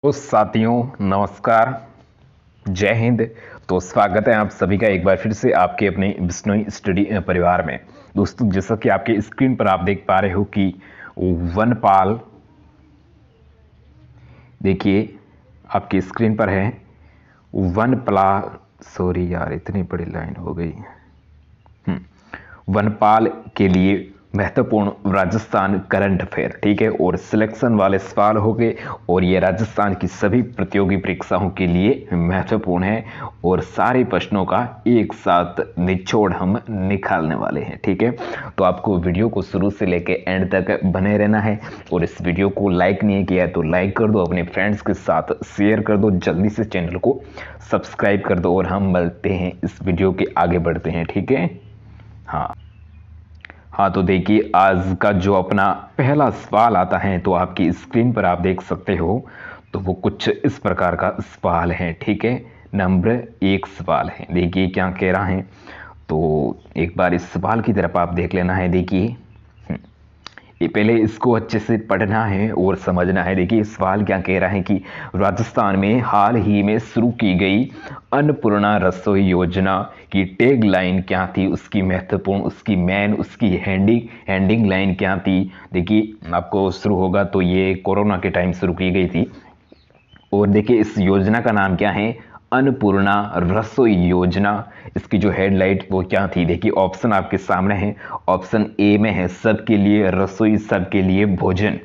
तो साथियों नमस्कार, जय हिंद। तो स्वागत है आप सभी का एक बार फिर से आपके अपने बिश्नोई स्टडी परिवार में। दोस्तों, जैसा कि आपके स्क्रीन पर आप देख पा रहे हो कि वनपाल, देखिए आपकी स्क्रीन पर है वनपला, सॉरी यार इतनी बड़ी लाइन हो गई। वनपाल के लिए महत्वपूर्ण राजस्थान करंट अफेयर, ठीक है। और सिलेक्शन वाले सवाल हो गए और ये राजस्थान की सभी प्रतियोगी परीक्षाओं के लिए महत्वपूर्ण है और सारे प्रश्नों का एक साथ निचोड़ हम निकालने वाले हैं, ठीक है। तो आपको वीडियो को शुरू से लेकर एंड तक बने रहना है और इस वीडियो को लाइक नहीं किया है तो लाइक कर दो, अपने फ्रेंड्स के साथ शेयर कर दो, जल्दी से चैनल को सब्सक्राइब कर दो और हम मिलते हैं इस वीडियो के आगे बढ़ते हैं, ठीक है। हाँ, तो देखिए आज का जो अपना पहला सवाल आता है तो आपकी स्क्रीन पर आप देख सकते हो। तो वो कुछ इस प्रकार का सवाल है, ठीक है। नंबर 1 सवाल है, देखिए क्या कह रहा है। तो एक बार इस सवाल की तरफ आप देख लेना है। देखिए ये पहले इसको अच्छे से पढ़ना है और समझना है। देखिए सवाल क्या कह रहा है कि राजस्थान में हाल ही में शुरू की गई अन्नपूर्णा रसोई योजना की टैग लाइन क्या थी, उसकी महत्वपूर्ण, उसकी मेन, उसकी हैंडिंग लाइन क्या थी। देखिए आपको शुरू होगा तो ये कोरोना के टाइम शुरू की गई थी और देखिए इस योजना का नाम क्या है, अन्नपूर्णा रसोई योजना। इसकी जो हेडलाइट वो क्या थी, देखिए ऑप्शन आपके सामने है। ऑप्शन ए में है सबके लिए रसोई, सबके लिए भोजन।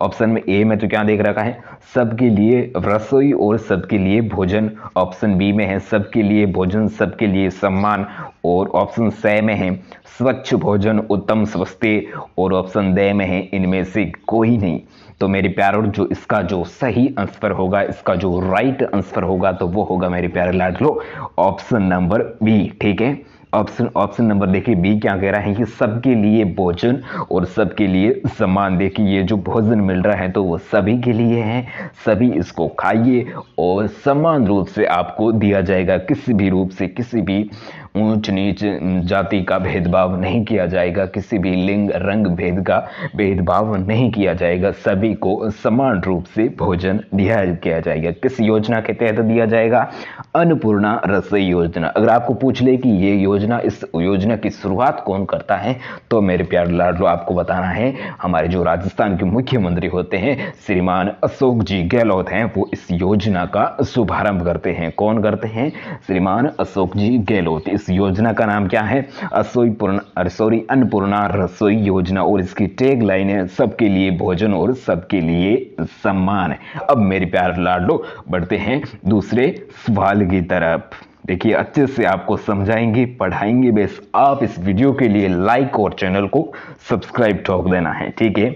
ऑप्शन में ए में तो क्या देख रखा है, सबके लिए रसोई और सबके लिए भोजन। ऑप्शन बी में है सबके लिए भोजन, सबके लिए सम्मान। और ऑप्शन सी में है स्वच्छ भोजन, उत्तम स्वास्थ्य। और ऑप्शन डी में है इनमें से कोई नहीं। तो मेरे प्यारों, जो इसका जो सही आंसर होगा, इसका जो राइट आंसर होगा तो वो होगा मेरे प्यारे लाडलो ऑप्शन नंबर बी, ठीक है। ऑप्शन नंबर देखिए बी क्या कह रहा है कि सबके लिए भोजन और सबके लिए सम्मान। देखिए ये जो भोजन मिल रहा है तो वो सभी के लिए है, सभी इसको खाइए और समान रूप से आपको दिया जाएगा। किसी भी रूप से, किसी भी ऊंच नीच जाति का भेदभाव नहीं किया जाएगा, किसी भी लिंग रंग भेद का भेदभाव नहीं किया जाएगा, सभी को समान रूप से भोजन किया जाएगा। किस योजना के तहत दिया जाएगा, अन्नपूर्णा रसोई योजना। अगर आपको पूछ ले कि ये योजना, इस योजना की शुरुआत कौन करता है तो मेरे प्यारे लाडलो आपको बताना है हमारे जो राजस्थान के मुख्यमंत्री होते हैं श्रीमान अशोक जी गहलोत हैं, वो इस योजना का शुभारंभ करते हैं। कौन करते हैं, श्रीमान अशोक जी गहलोत। इस योजना का नाम क्या है, अन्नपूर्णा रसोई योजना और इसकी टैग लाइन है सबके लिए भोजन और सबके लिए सम्मान। अब मेरे प्यारे लाडलो बढ़ते हैं दूसरे सवाल की तरफ। देखिए अच्छे से आपको समझाएंगे, पढ़ाएंगे, बस आप इस वीडियो के लिए लाइक और चैनल को सब्सक्राइब ठोक देना है, ठीक है।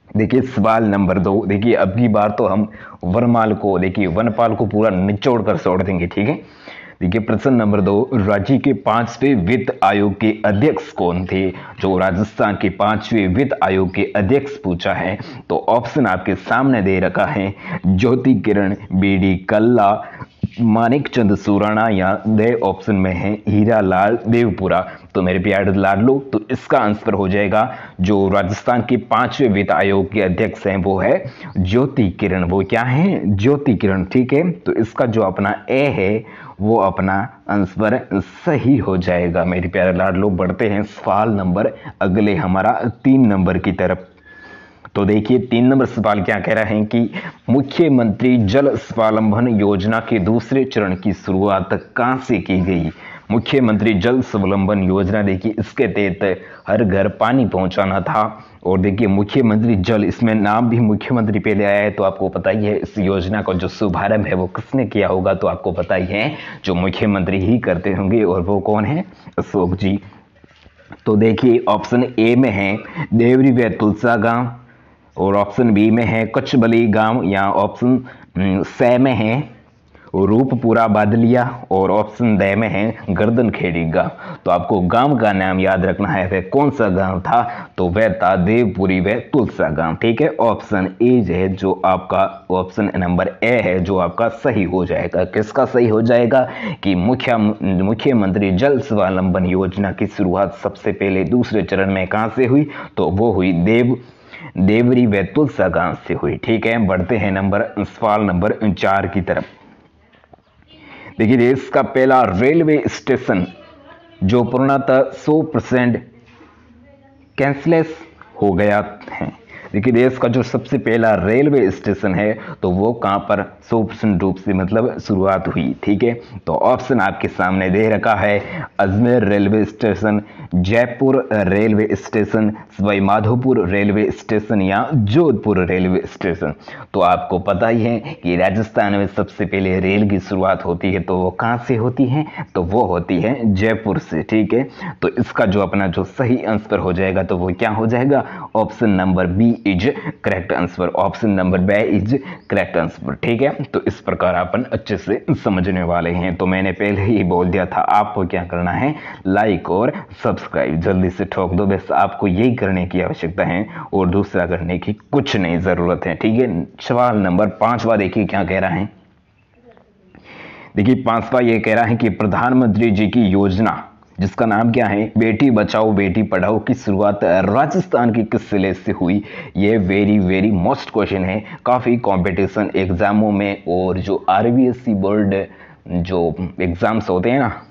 देखिए सवाल नंबर 2, देखिए अब की बार तो हम वनपाल को पूरा निचोड़ कर छोड़ देंगे, ठीक है। देखिए प्रश्न नंबर 2, राज्य के 5वें वित्त आयोग के अध्यक्ष कौन थे। जो राजस्थान के 5वें वित्त आयोग के अध्यक्ष पूछा है तो ऑप्शन आपके सामने दे रखा है, ज्योति किरण बेदी कल्ला, मानिक चंद सुराणा, या दे ऑप्शन में है हीरालाल देवपुरा। तो मेरे प्यारे लाडलो, तो इसका आंसर हो जाएगा जो राजस्थान के 5वें वित्त आयोग के अध्यक्ष हैं वो है ज्योति किरण। वो क्या है, ज्योति किरण, ठीक है। तो इसका जो अपना ए है वो अपना आंसर सही हो जाएगा। मेरे प्यारे लाडलो बढ़ते हैं सवाल नंबर अगले हमारा 3 नंबर की तरफ। तो देखिए 3 नंबर सवाल क्या कह रहा है कि मुख्यमंत्री जल स्वावलंबन योजना के दूसरे चरण की शुरुआत कहां से की गई। मुख्यमंत्री जल स्वावलंबन योजना, देखिए इसके तहत हर घर पानी पहुंचाना था। और देखिए मुख्यमंत्री जल, इसमें नाम भी मुख्यमंत्री पहले आया है तो आपको पता ही है इस योजना का जो शुभारंभ है वो किसने किया होगा तो आपको पता ही है जो मुख्यमंत्री ही करते होंगे और वो कौन है, अशोक जी। तो देखिए ऑप्शन ए में है देवरी व तुलसा गांव और ऑप्शन बी में है कचबली गांव, या ऑप्शन सी में है रूपपुरा बादलिया और ऑप्शन डी में है गर्दनखेड़ी गांव। तो आपको गांव का नाम याद रखना है, वह कौन सा गांव था तो वह था देवपुरी व तुलसा गांव, ठीक है। ऑप्शन ए है जो आपका ऑप्शन नंबर ए है जो आपका सही हो जाएगा। किसका सही हो जाएगा कि मुख्यमंत्री जल स्वावलंबन योजना की शुरुआत सबसे पहले दूसरे चरण में कहां से हुई तो वो हुई देवरी व तुलसा गांव से हुई। ठीक है, बढ़ते हैं सवाल नंबर 4 की तरफ। देखिए, देश का पहला रेलवे स्टेशन जो पूर्णतः 100% कैंसलेस हो गया है। देखिए, देश का जो सबसे पहला रेलवे स्टेशन है तो वो कहां पर 100% रूप से मतलब शुरुआत हुई। ठीक है, तो ऑप्शन आपके सामने दे रखा है, Ajmer railway station, Jaipur railway station, Sawai Madhopur railway station या जोधपुर रेलवे स्टेशन। तो आपको पता ही है कि राजस्थान में सबसे पहले रेल की शुरुआत होती है तो वो कहां से होती है, तो वो होती है जयपुर से। ठीक है, तो इसका जो अपना जो सही आंसर हो जाएगा तो वो क्या हो जाएगा, option number B is correct answer. Option number B is correct answer. ठीक है, तो इस प्रकार अपन अच्छे से समझने वाले हैं। तो मैंने पहले ही बोल दिया था, आपको क्या करना है, लाइक और सब्सक्राइब जल्दी से ठोक दो। बस आपको यही करने की आवश्यकता है और दूसरा करने की कुछ नहीं जरूरत है। ठीक है, सवाल नंबर 5वां देखिए क्या कह रहा है। देखिए, 5वां ये कह रहा है कि प्रधानमंत्री जी की योजना जिसका नाम क्या है, बेटी बचाओ बेटी पढ़ाओ की शुरुआत राजस्थान के किस जिले से हुई। ये वेरी मोस्ट क्वेश्चन है काफ़ी कंपटीशन एग्जामों में, और जो आरबीएसई बोर्ड जो एग्जाम्स होते हैं ना,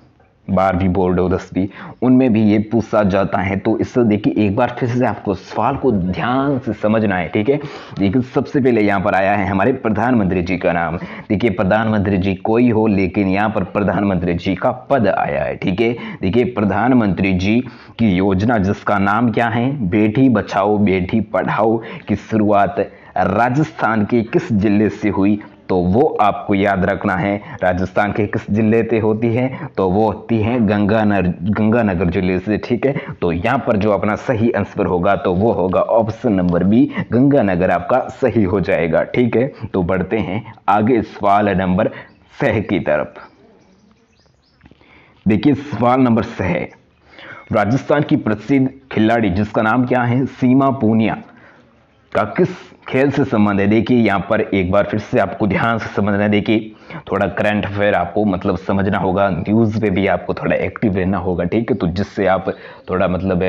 12वीं बोर्ड और 10वीं, उनमें भी ये पूछा जाता है। तो इससे देखिए, एक बार फिर से आपको सवाल को ध्यान से समझना है। ठीक है, देखिए सबसे पहले यहाँ पर आया है हमारे प्रधानमंत्री जी का नाम। देखिए, प्रधानमंत्री जी कोई हो, लेकिन यहाँ पर प्रधानमंत्री जी का पद आया है। ठीक है, देखिए प्रधानमंत्री जी की योजना जिसका नाम क्या है, बेटी बचाओ बेटी पढ़ाओ की शुरुआत राजस्थान के किस जिले से हुई, तो वो आपको याद रखना है। राजस्थान के किस जिले से होती है, तो वो होती है गंगानगर जिले से। ठीक है, तो यहाँ पर जो अपना सही आंसर होगा तो वो होगा ऑप्शन नंबर बी, गंगानगर आपका सही हो जाएगा। ठीक है, तो बढ़ते हैं आगे सवाल नंबर 6 की तरफ। देखिए, सवाल नंबर 6, राजस्थान की प्रसिद्ध खिलाड़ी जिसका नाम क्या है, सीमा पूनिया का किस खेल से संबंध है। देखिए, यहाँ पर एक बार फिर से आपको ध्यान से समझना है। देखिए, थोड़ा करंट अफेयर आपको मतलब समझना होगा, न्यूज़ पे भी आपको थोड़ा एक्टिव रहना होगा। ठीक है, तो जिससे आप थोड़ा मतलब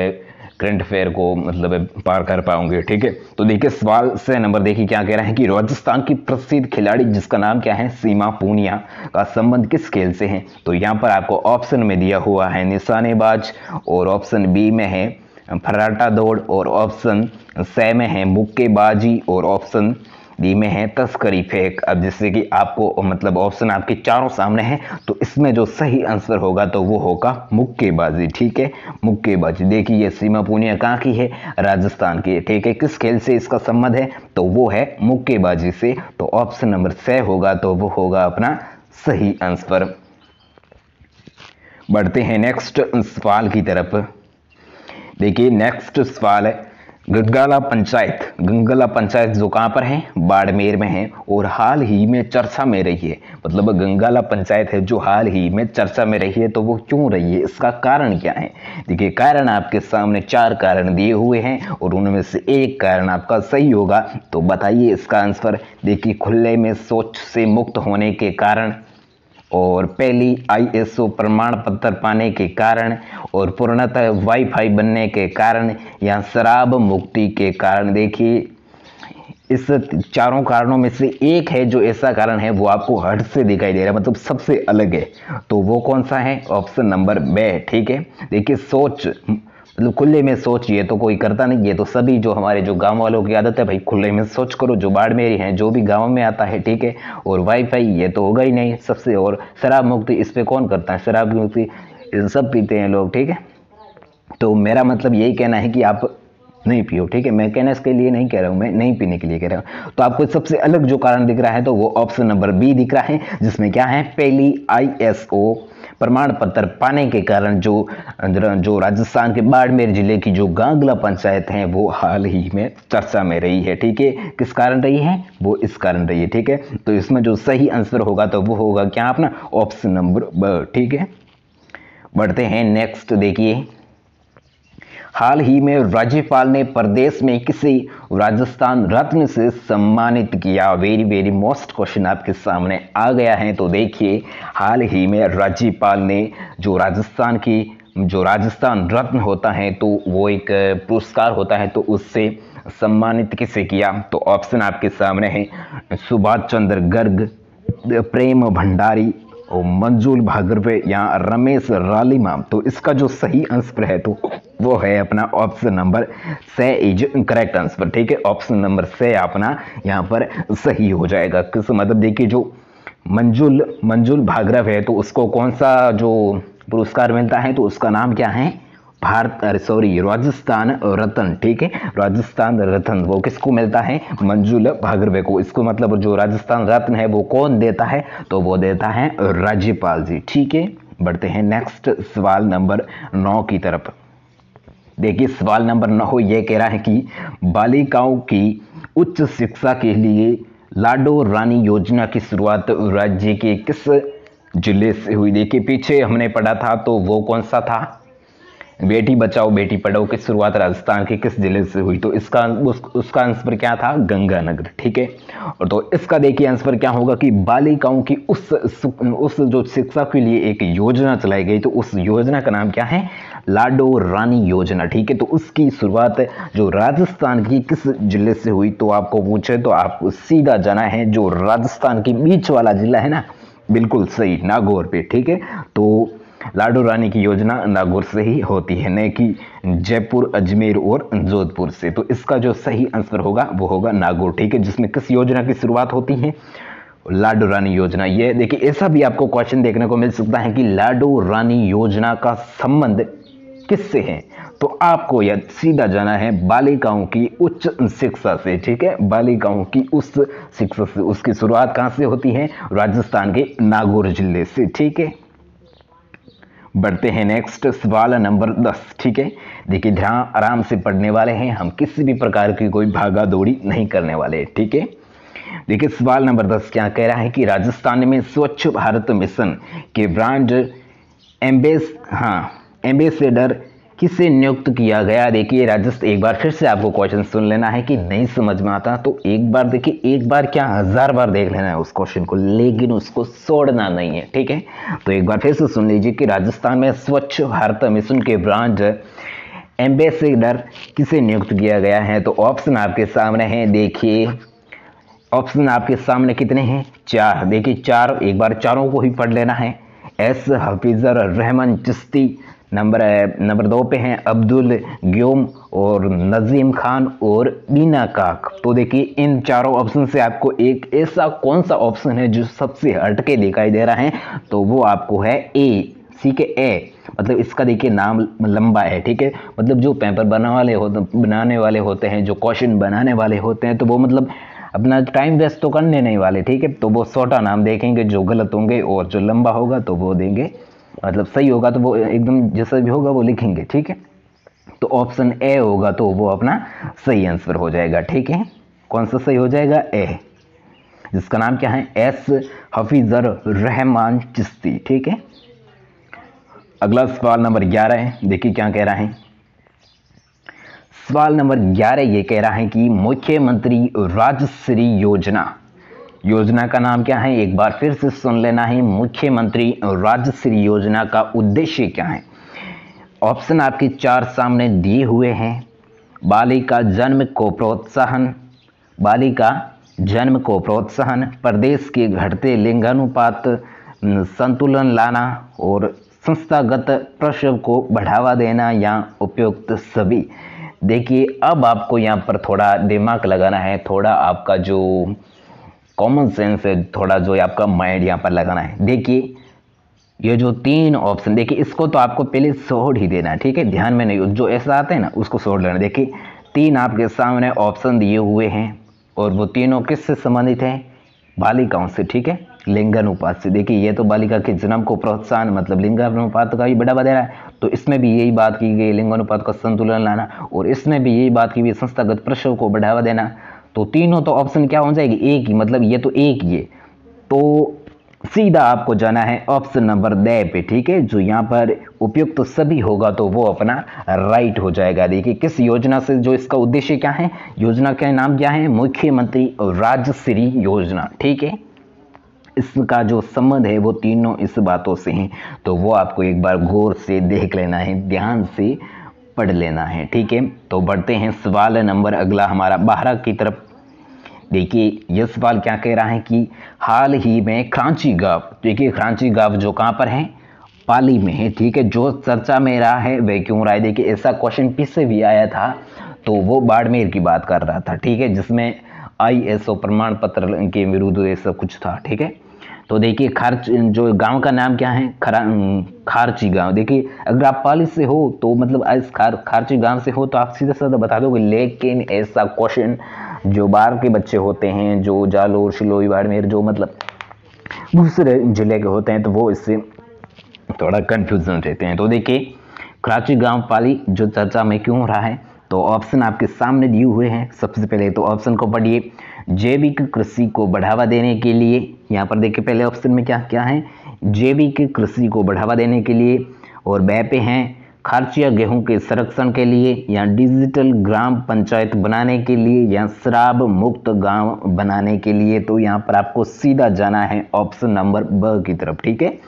करंट अफेयर को मतलब पार कर पाओगे। ठीक है, तो देखिए सवाल से नंबर देखिए क्या कह रहा है कि राजस्थान की प्रसिद्ध खिलाड़ी जिसका नाम क्या है, सीमा पूनिया का संबंध किस खेल से है। तो यहाँ पर आपको ऑप्शन में दिया हुआ है निशानेबाज, और ऑप्शन बी में है फर्राटा दौड़, और ऑप्शन सी में है मुक्केबाजी, और ऑप्शन डी में है तस्करी फेंक। अब जैसे कि आपको मतलब ऑप्शन आपके चारों सामने हैं, तो इसमें जो सही आंसर होगा तो वो होगा मुक्केबाजी। ठीक है, मुक्केबाजी। देखिए, ये सीमा पूनिया कहाँ की है, राजस्थान की है। ठीक है, किस खेल से इसका संबंध है, तो वो है मुक्केबाजी से। तो ऑप्शन नंबर सी होगा, तो वो होगा अपना सही आंसर। बढ़ते हैं नेक्स्ट सवाल की तरफ। देखिए, नेक्स्ट सवाल है गंगाला पंचायत। गंगाला पंचायत जो कहाँ पर है, बाड़मेर में है, और हाल ही में चर्चा में रही है। मतलब गंगाला पंचायत है जो हाल ही में चर्चा में रही है, तो वो क्यों रही है, इसका कारण क्या है। देखिए, कारण आपके सामने 4 कारण दिए हुए हैं, और उनमें से एक कारण आपका सही होगा। तो बताइए इसका आंसर। देखिए, खुले में शौच से मुक्त होने के कारण, और पहली ISO प्रमाण पत्र पाने के कारण, और पूर्णतः वाईफाई बनने के कारण, या शराब मुक्ति के कारण। देखिए, इस चारों कारणों में से एक है जो ऐसा कारण है वो आपको हट से दिखाई दे रहा है, मतलब सबसे अलग है। तो वो कौन सा है, ऑप्शन नंबर बी। ठीक है, देखिए शौच मतलब खुले में शौच ये तो कोई करता नहीं, ये तो सभी जो हमारे जो गांव वालों की आदत है, भाई खुले में शौच करो, जो बाड़मेरी हैं जो भी गांव में आता है। ठीक है, और वाईफाई ये तो होगा ही नहीं सबसे, और शराब मुक्ति इस पे कौन करता है, शराब की मुक्ति सब पीते हैं लोग। ठीक है, तो मेरा मतलब यही कहना है कि आप नहीं पियो। ठीक है, मैं कहना इसके लिए नहीं कह रहा हूं, मैं नहीं पीने के लिए कह रहा हूं। तो आपको सबसे अलग जो कारण दिख रहा है तो वो ऑप्शन नंबर बी दिख रहा है, जिसमें क्या है, पहली ISO प्रमाण पत्र पाने के कारण जो राजस्थान के बाड़मेर जिले की जो गांगला पंचायत है वो हाल ही में चर्चा में रही है। ठीक है, किस कारण रही है, वो इस कारण रही है। ठीक है, तो इसमें जो सही आंसर होगा तो वो होगा क्या, अपना ऑप्शन नंबर ब। ठीक है, बढ़ते हैं नेक्स्ट। देखिए, हाल ही में राज्यपाल ने प्रदेश में किसी राजस्थान रत्न से सम्मानित किया। वेरी मोस्ट क्वेश्चन आपके सामने आ गया है। तो देखिए, हाल ही में राज्यपाल ने जो राजस्थान रत्न होता है, तो वो एक पुरस्कार होता है, तो उससे सम्मानित किसे किया? तो ऑप्शन आपके सामने है सुभाष चंद्र गर्ग, प्रेम भंडारी और मंजूल भागरवे या रमेश रालीमा। तो इसका जो सही आंसर है तो वो है अपना ऑप्शन नंबर से इज करेक्ट आंसर। ठीक है, ऑप्शन नंबर से अपना यहाँ पर सही हो जाएगा। किस मतलब देखिए जो मंजुल भागरव है तो उसको कौन सा जो पुरस्कार मिलता है तो उसका नाम क्या है? राजस्थान रत्न। ठीक है, राजस्थान रत्न वो किसको मिलता है? मंजुल भागरवे को। इसको मतलब जो राजस्थान रत्न है वो कौन देता है? तो वो देता है राज्यपाल जी। ठीक है, बढ़ते हैं नेक्स्ट सवाल नंबर 9 की तरफ। देखिए सवाल नंबर 9 ये कह रहा है कि बालिकाओं की उच्च शिक्षा के लिए लाडो रानी योजना की शुरुआत राज्य के किस जिले से हुई? देखिए पीछे हमने पढ़ा था तो वो कौन सा था? बेटी बचाओ बेटी पढ़ाओ की शुरुआत राजस्थान के किस जिले से हुई? तो इसका उसका आंसर क्या था? गंगानगर। ठीक है, और तो इसका देखिए आंसर क्या होगा कि बालिकाओं की उस जो शिक्षा के लिए एक योजना चलाई गई तो उस योजना का नाम क्या है? लाडो रानी योजना। ठीक है, तो उसकी शुरुआत जो राजस्थान की किस जिले से हुई? तो आपको पूछे तो आपको सीधा जाना है जो राजस्थान के बीच वाला जिला है ना, बिल्कुल सही, नागौर पे। ठीक है, तो लाडो रानी की योजना नागौर से ही होती है, न कि जयपुर, अजमेर और जोधपुर से। तो इसका जो सही आंसर होगा वो होगा नागौर। ठीक है, जिसमें किस योजना की शुरुआत होती है? लाडो रानी योजना। ये देखिए ऐसा भी आपको क्वेश्चन देखने को मिल सकता है कि लाडो रानी योजना का संबंध किससे है? तो आपको यह सीधा जाना है बालिकाओं की उच्च शिक्षा से। ठीक है, बालिकाओं की उस शिक्षा से। उसकी शुरुआत कहां से होती है? राजस्थान के नागौर जिले से। ठीक है, बढ़ते हैं नेक्स्ट सवाल नंबर 10। ठीक है, देखिए ध्यान आराम से पढ़ने वाले हैं हम, किसी भी प्रकार की कोई भागा दौड़ी नहीं करने वाले। ठीक है, देखिए सवाल नंबर 10 क्या कह रहा है कि राजस्थान में स्वच्छ भारत मिशन के ब्रांड एम्बेसडर किसे नियुक्त किया गया? देखिए राजस्थान, एक बार फिर से आपको क्वेश्चन सुन लेना है कि नहीं समझ में आता तो एक बार देखिए, एक बार क्या 1000 बार देख लेना है उस क्वेश्चन को, लेकिन उसको छोड़ना नहीं है। ठीक है, तो एक बार फिर से सुन लीजिए कि राजस्थान में स्वच्छ भारत मिशन के ब्रांड एम्बेसडर किसे नियुक्त किया गया है? तो ऑप्शन आपके सामने है। देखिए ऑप्शन आपके सामने कितने हैं? 4। देखिए 4, एक बार चारों को ही पढ़ लेना है। एस हफीजर रहमान चिश्ती, नंबर 2 पे हैं अब्दुल ग्योम और नजीम खान और बीना काक। तो देखिए इन चारों ऑप्शन से आपको एक ऐसा कौन सा ऑप्शन है जो सबसे हटके दिखाई दे रहा है? तो वो आपको है ए। ठीक है, ए मतलब इसका देखिए नाम लंबा है। ठीक है, मतलब जो पेपर बनाने वाले होते हैं, जो क्वेश्चन बनाने वाले होते हैं, तो वो मतलब अपना टाइम वेस्ट तो करने नहीं वाले। ठीक है, तो वो छोटा नाम देखेंगे जो गलत होंगे, और जो लंबा होगा तो वो देंगे, मतलब सही होगा तो वो एकदम जैसा भी होगा वो लिखेंगे। ठीक है, तो ऑप्शन ए होगा तो वो अपना सही आंसर हो जाएगा। ठीक है, कौन सा सही हो जाएगा? ए, जिसका नाम क्या है? एस हफीजर रहमान चिश्ती। ठीक है, अगला सवाल नंबर 11 है। देखिए क्या कह रहा है सवाल नंबर 11। ये कह रहा है कि मुख्यमंत्री राजश्री योजना का नाम क्या है? एक बार फिर से सुन लेना है, मुख्यमंत्री राजश्री योजना का उद्देश्य क्या है? ऑप्शन आपके 4 सामने दिए हुए हैं। बालिका जन्म को प्रोत्साहन, प्रदेश के घटते लिंगानुपात संतुलन लाना और संस्थागत प्रसव को बढ़ावा देना या उपयुक्त सभी। देखिए अब आपको यहाँ पर थोड़ा दिमाग लगाना है, थोड़ा आपका जो कॉमन सेंस है, थोड़ा जो आपका माइंड यहाँ पर लगाना है। देखिए ये जो 3 ऑप्शन, देखिए इसको तो आपको पहले छोड़ ही देना है। ठीक है, ध्यान में नहीं, जो ऐसा आता है ना उसको छोड़ लेना। देखिए 3 आपके सामने ऑप्शन दिए हुए हैं और वो तीनों किससे संबंधित हैं? बालिकाओं से। ठीक है, लिंगानुपात से। देखिए ये तो बालिका के जन्म को प्रोत्साहन मतलब लिंगानुपात का भी बढ़ावा दे रहा है, तो इसमें भी यही बात की गई, लिंगानुपात का संतुलन लाना, और इसमें भी यही बात की गई, संस्थागत प्रसव को बढ़ावा देना। तो तीनों तो ऑप्शन क्या हो जाएगी? एक ही, मतलब ये तो एक ही है। तो सीधा आपको जाना है ऑप्शन नंबर ड पे। ठीक है, जो यहाँ पर उपयुक्त तो सभी होगा तो वो अपना राइट हो जाएगा। देखिए किस योजना से, जो इसका उद्देश्य क्या है, योजना का नाम क्या है? मुख्यमंत्री राजश्री योजना। ठीक है, इसका जो संबंध है वो तीनों इस बातों से हैं, तो वो आपको एक बार गौर से देख लेना है, ध्यान से पढ़ लेना है, ठीक है। तो बढ़ते हैं सवाल नंबर अगला हमारा 12 की तरफ। देखिए यह सवाल क्या कह रहा है कि हाल ही में खरांची गांव, देखिए खरांची गांव जो कहाँ पर है, पाली में है, ठीक है। जो चर्चा में रहा है वह क्यों रहा है। देखिए ऐसा क्वेश्चन पीछे भी आया था, तो वो बाड़मेर की बात कर रहा था, ठीक है, जिसमें ISO प्रमाण पत्र के विरुद्ध ऐसा कुछ था, ठीक है। तो देखिए जो गांव का नाम क्या है, खारची गांव। देखिए अगर आप पाली से हो तो मतलब इस खारची गांव से हो तो आप सीधा साधा बता दोगे, लेकिन ऐसा क्वेश्चन जो बाहर के बच्चे होते हैं, जो जालोर शिलोई बाड़मेर जो मतलब दूसरे जिले के होते हैं, तो वो इससे थोड़ा कन्फ्यूजन रहते हैं। तो देखिए खराची गांव पाली जो चर्चा में क्यों रहा है, तो ऑप्शन आपके सामने दिए हुए हैं। सबसे पहले तो ऑप्शन को पढ़िए, जैविक कृषि को बढ़ावा देने के लिए। यहाँ पर देखिए पहले ऑप्शन में क्या क्या है, जैविक कृषि को बढ़ावा देने के लिए, और ब पे हैं खारचिया गेहूं के संरक्षण के लिए, या डिजिटल ग्राम पंचायत बनाने के लिए, या शराब मुक्त गांव बनाने के लिए। तो यहाँ पर आपको सीधा जाना है ऑप्शन नंबर ब की तरफ, ठीक है।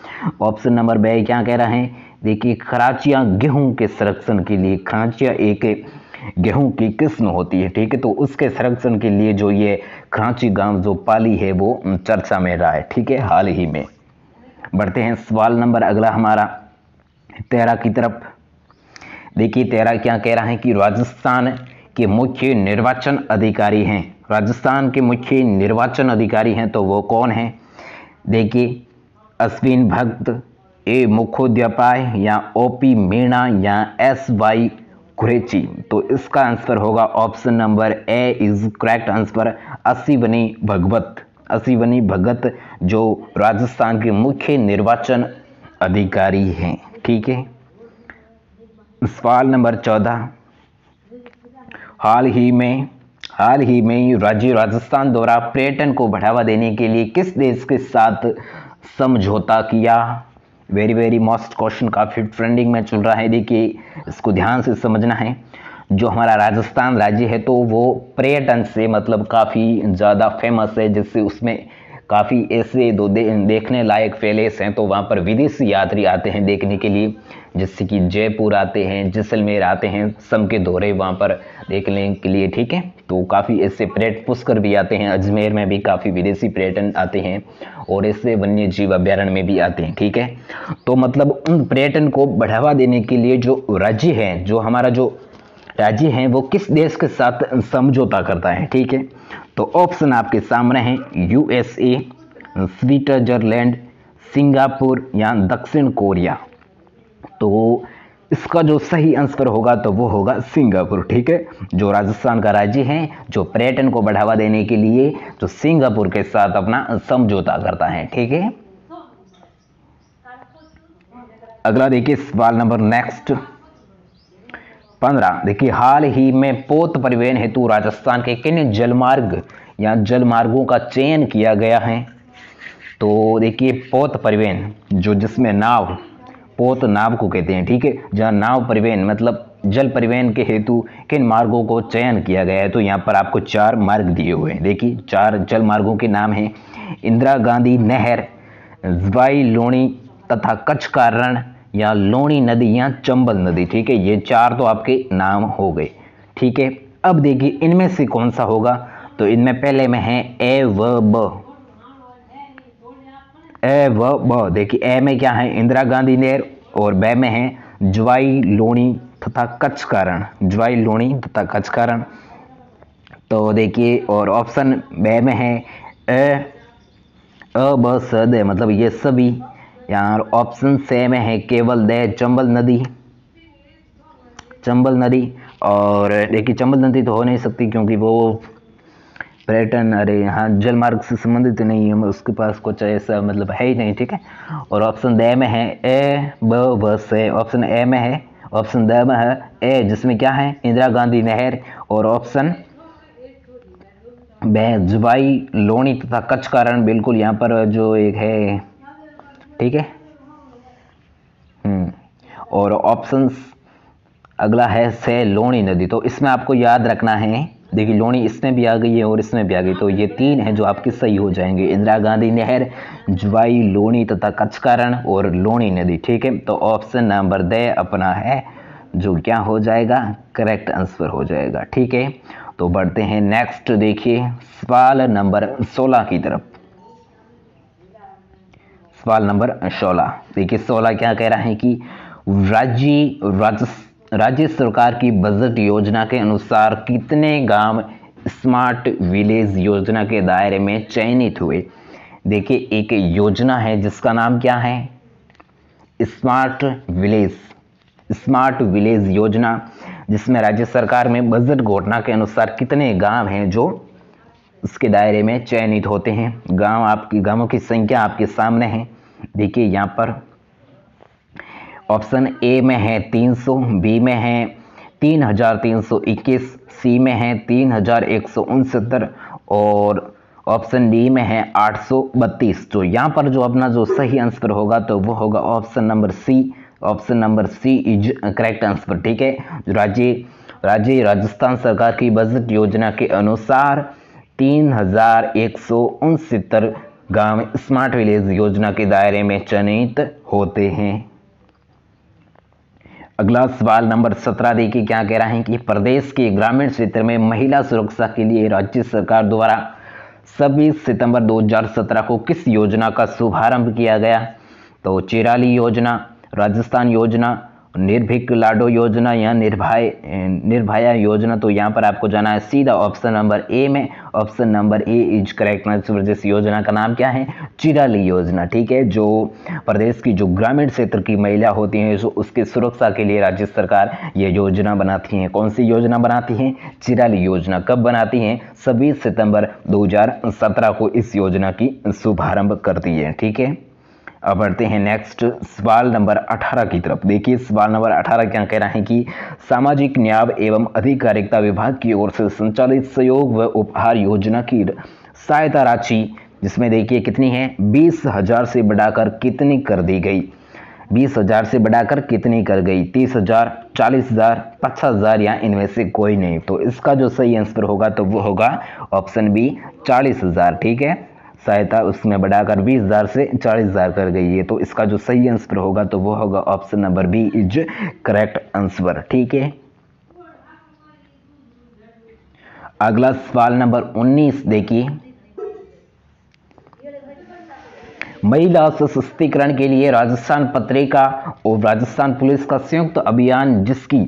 ऑप्शन नंबर ब क्या कह रहा है, देखिए खराचिया गेहूं के संरक्षण के लिए। खराचिया एक गेहूं की किस्म होती है, ठीक है, तो उसके संरक्षण के लिए जो ये खराची गांव जो पाली है वो चर्चा में रहा है, ठीक है, हाल ही में। बढ़ते हैं सवाल नंबर अगला हमारा 13 की तरफ। देखिए 13 क्या कह रहा है कि राजस्थान के मुख्य निर्वाचन अधिकारी हैं। राजस्थान के मुख्य निर्वाचन अधिकारी हैं तो वो कौन हैं। देखिए अश्विन भगत, ए मुखोपाध्याय, या OP मीणा, या SY कुरैशी। तो इसका आंसर होगा option number A is correct answer, Ashwini Bhagat. Ashwini Bhagat जो राजस्थान के मुख्य निर्वाचन अधिकारी हैं, ठीक है। सवाल नंबर 14, हाल ही में राज्य राजस्थान द्वारा पर्यटन को बढ़ावा देने के लिए किस देश के साथ समझौता किया। वेरी वेरी मोस्ट क्वेश्चन, काफ़ी ट्रेंडिंग में चल रहा है। देखिए इसको ध्यान से समझना है। जो हमारा राजस्थान राज्य है तो वो पर्यटन से मतलब काफ़ी ज़्यादा फेमस है, जिससे उसमें काफ़ी ऐसे देखने लायक पैलेस हैं, तो वहाँ पर विदेशी यात्री आते हैं देखने के लिए, जैसे कि जयपुर आते हैं, जैसलमेर आते हैं, सम के दौरे वहाँ पर देखने के लिए, ठीक है। तो काफ़ी ऐसे पर्यटक पुष्कर भी आते हैं, अजमेर में भी काफ़ी विदेशी पर्यटन आते हैं, और ऐसे वन्य जीव अभ्यारण्य में भी आते हैं, ठीक है। तो मतलब उन पर्यटन को बढ़ावा देने के लिए जो राज्य है, जो हमारा जो राज्य है वो किस देश के साथ समझौता करता है, ठीक है। तो ऑप्शन आपके सामने है USA, स्विट्जरलैंड, सिंगापुर, या दक्षिण कोरिया। तो इसका जो सही आंसर होगा तो वो होगा सिंगापुर, ठीक है। जो राजस्थान का राज्य है जो पर्यटन को बढ़ावा देने के लिए जो सिंगापुर के साथ अपना समझौता करता है, ठीक है। अगला देखिए सवाल नंबर नेक्स्ट 15। देखिए हाल ही में पोत परिवहन हेतु राजस्थान के किन जलमार्ग या जलमार्गों का चयन किया गया है। तो देखिए पोत परिवहन जो जिसमें नाव, पोत नाव को कहते हैं, ठीक है, जहाँ नाव परिवहन मतलब जल परिवहन के हेतु किन मार्गों को चयन किया गया है। तो यहाँ पर आपको 4 मार्ग दिए हुए हैं। देखिए 4 जल मार्गों के नाम हैं इंदिरा गांधी नहर, ज्वाई लोणी तथा कच्छ का रण, या लोणी नदी, या चंबल नदी, ठीक है। ये 4 तो आपके नाम हो गए, ठीक है। अब देखिए इनमें से कौन सा होगा। तो इनमें पहले में है ए व ब। ए व ब, देखिए ए में क्या है इंदिरा गांधी नहर, और ब में है ज्वाई लोणी तथा कच्छ का रण, ज्वाई लोणी तथा कच्छ का रण। तो देखिए और ऑप्शन ब में है अ ब स द, मतलब ये सभी। यहाँ ऑप्शन से में है केवल द, चंबल नदी, चंबल नदी। और देखिए चंबल नदी तो हो नहीं सकती क्योंकि वो पर्यटन, अरे हाँ जल मार्ग से संबंधित नहीं है, उसके पास कुछ ऐसा मतलब है ही नहीं, ठीक है। और ऑप्शन द में है ए ब व से, ऑप्शन ए में है, ऑप्शन द में है ए जिसमें क्या है इंदिरा गांधी नहर, और ऑप्शन ब ज्वाई लोणी तथा कच्छ का रण बिल्कुल यहाँ पर जो एक है, ठीक है। और ऑप्शन अगला है से लोणी नदी। तो इसमें आपको याद रखना है, देखिए लोणी इसमें भी आ गई है और इसमें भी आ गई, तो ये 3 हैं जो आपके सही हो जाएंगे, इंदिरा गांधी नहर, ज्वाई लोणी तथा कच्छ का रण, और लोणी नदी, ठीक है। तो ऑप्शन नंबर द अपना है जो क्या हो जाएगा, करेक्ट आंसर हो जाएगा। ठीक है, तो बढ़ते हैं नेक्स्ट, देखिए सवाल नंबर 16 की तरफ। सवाल नंबर 16, देखिए 16 क्या कह रहा है कि राज्य सरकार की बजट योजना के अनुसार कितने गांव स्मार्ट विलेज योजना के दायरे में चयनित हुए। देखिए एक योजना है जिसका नाम क्या है, स्मार्ट विलेज योजना, जिसमें राज्य सरकार में बजट घोषणा के अनुसार कितने गांव हैं जो उसके दायरे में चयनित होते हैं। गांवों की संख्या आपके सामने है। देखिए यहाँ पर ऑप्शन ए में है 300, बी में है 3321, सी में है 3169 और ऑप्शन डी में है 832। तो यहाँ पर जो अपना जो सही आंसर होगा तो वो होगा option number C. Option number C is correct answer. ठीक है, राज्य राजस्थान सरकार की बजट योजना के अनुसार 3169 गांव स्मार्ट विलेज योजना के दायरे में चयनित होते हैं। अगला सवाल नंबर 17, देखिए क्या कह रहा है कि प्रदेश के ग्रामीण क्षेत्र में महिला सुरक्षा के लिए राज्य सरकार द्वारा 26 सितंबर 2017 को किस योजना का शुभारंभ किया गया। तो चिराली योजना, राजस्थान योजना, निर्भीक लाडो योजना या निर्भया योजना। तो यहाँ पर आपको जाना है सीधा ऑप्शन नंबर ए में। Option number A is correct answer. जिस योजना का नाम क्या है, चिराली योजना। ठीक है, जो प्रदेश की जो ग्रामीण क्षेत्र की महिला होती हैं जो उसकी सुरक्षा के लिए राज्य सरकार ये योजना बनाती है। कौन सी योजना बनाती है, चिराली योजना। कब बनाती है, 26 सितंबर 2017 को इस योजना की शुभारंभ करती है। ठीक है, अब बढ़ते हैं नेक्स्ट सवाल नंबर 18 की तरफ। देखिए सवाल नंबर 18 क्या कह रहा है कि सामाजिक न्याय एवं अधिकारिता विभाग की ओर से संचालित सहयोग व उपहार योजना की सहायता राशि, जिसमें देखिए कितनी है, 20,000 से बढ़ाकर कितनी कर दी गई। 20,000 से बढ़ाकर कितनी कर गई, 30,000, 40,000, 50,000 या इनमें से कोई नहीं। तो इसका जो सही आंसर होगा तो वो होगा ऑप्शन बी 40,000। ठीक है, सहायता उसमें बढ़ाकर 20,000 से 40,000 कर गई है। तो इसका जो सही आंसर होगा तो वो होगा option number B is correct answer. ठीक है, अगला सवाल नंबर 19, देखिए महिला सशक्तिकरण के लिए राजस्थान पत्रिका और राजस्थान पुलिस का संयुक्त अभियान जिसकी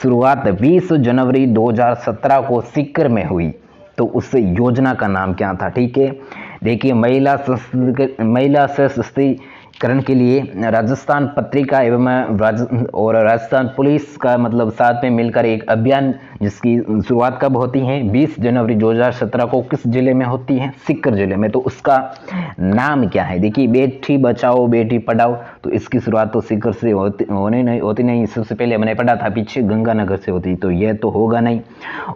शुरुआत 20 जनवरी 2017 को सीकर में हुई, तो उस योजना का नाम क्या था। ठीक है, देखिए महिला सशक्तिकरण के लिए राजस्थान पत्रिका एवं राजस्थान पुलिस का मतलब साथ में मिलकर एक अभियान जिसकी शुरुआत कब होती है, 20 जनवरी 2017 को किस जिले में होती है, सीकर जिले में। तो उसका नाम क्या है, देखिए बेटी बचाओ बेटी पढ़ाओ, तो इसकी शुरुआत तो सीकर से होती नहीं। सबसे पहले मैंने पढ़ा था पीछे गंगानगर से होती, तो यह तो होगा नहीं।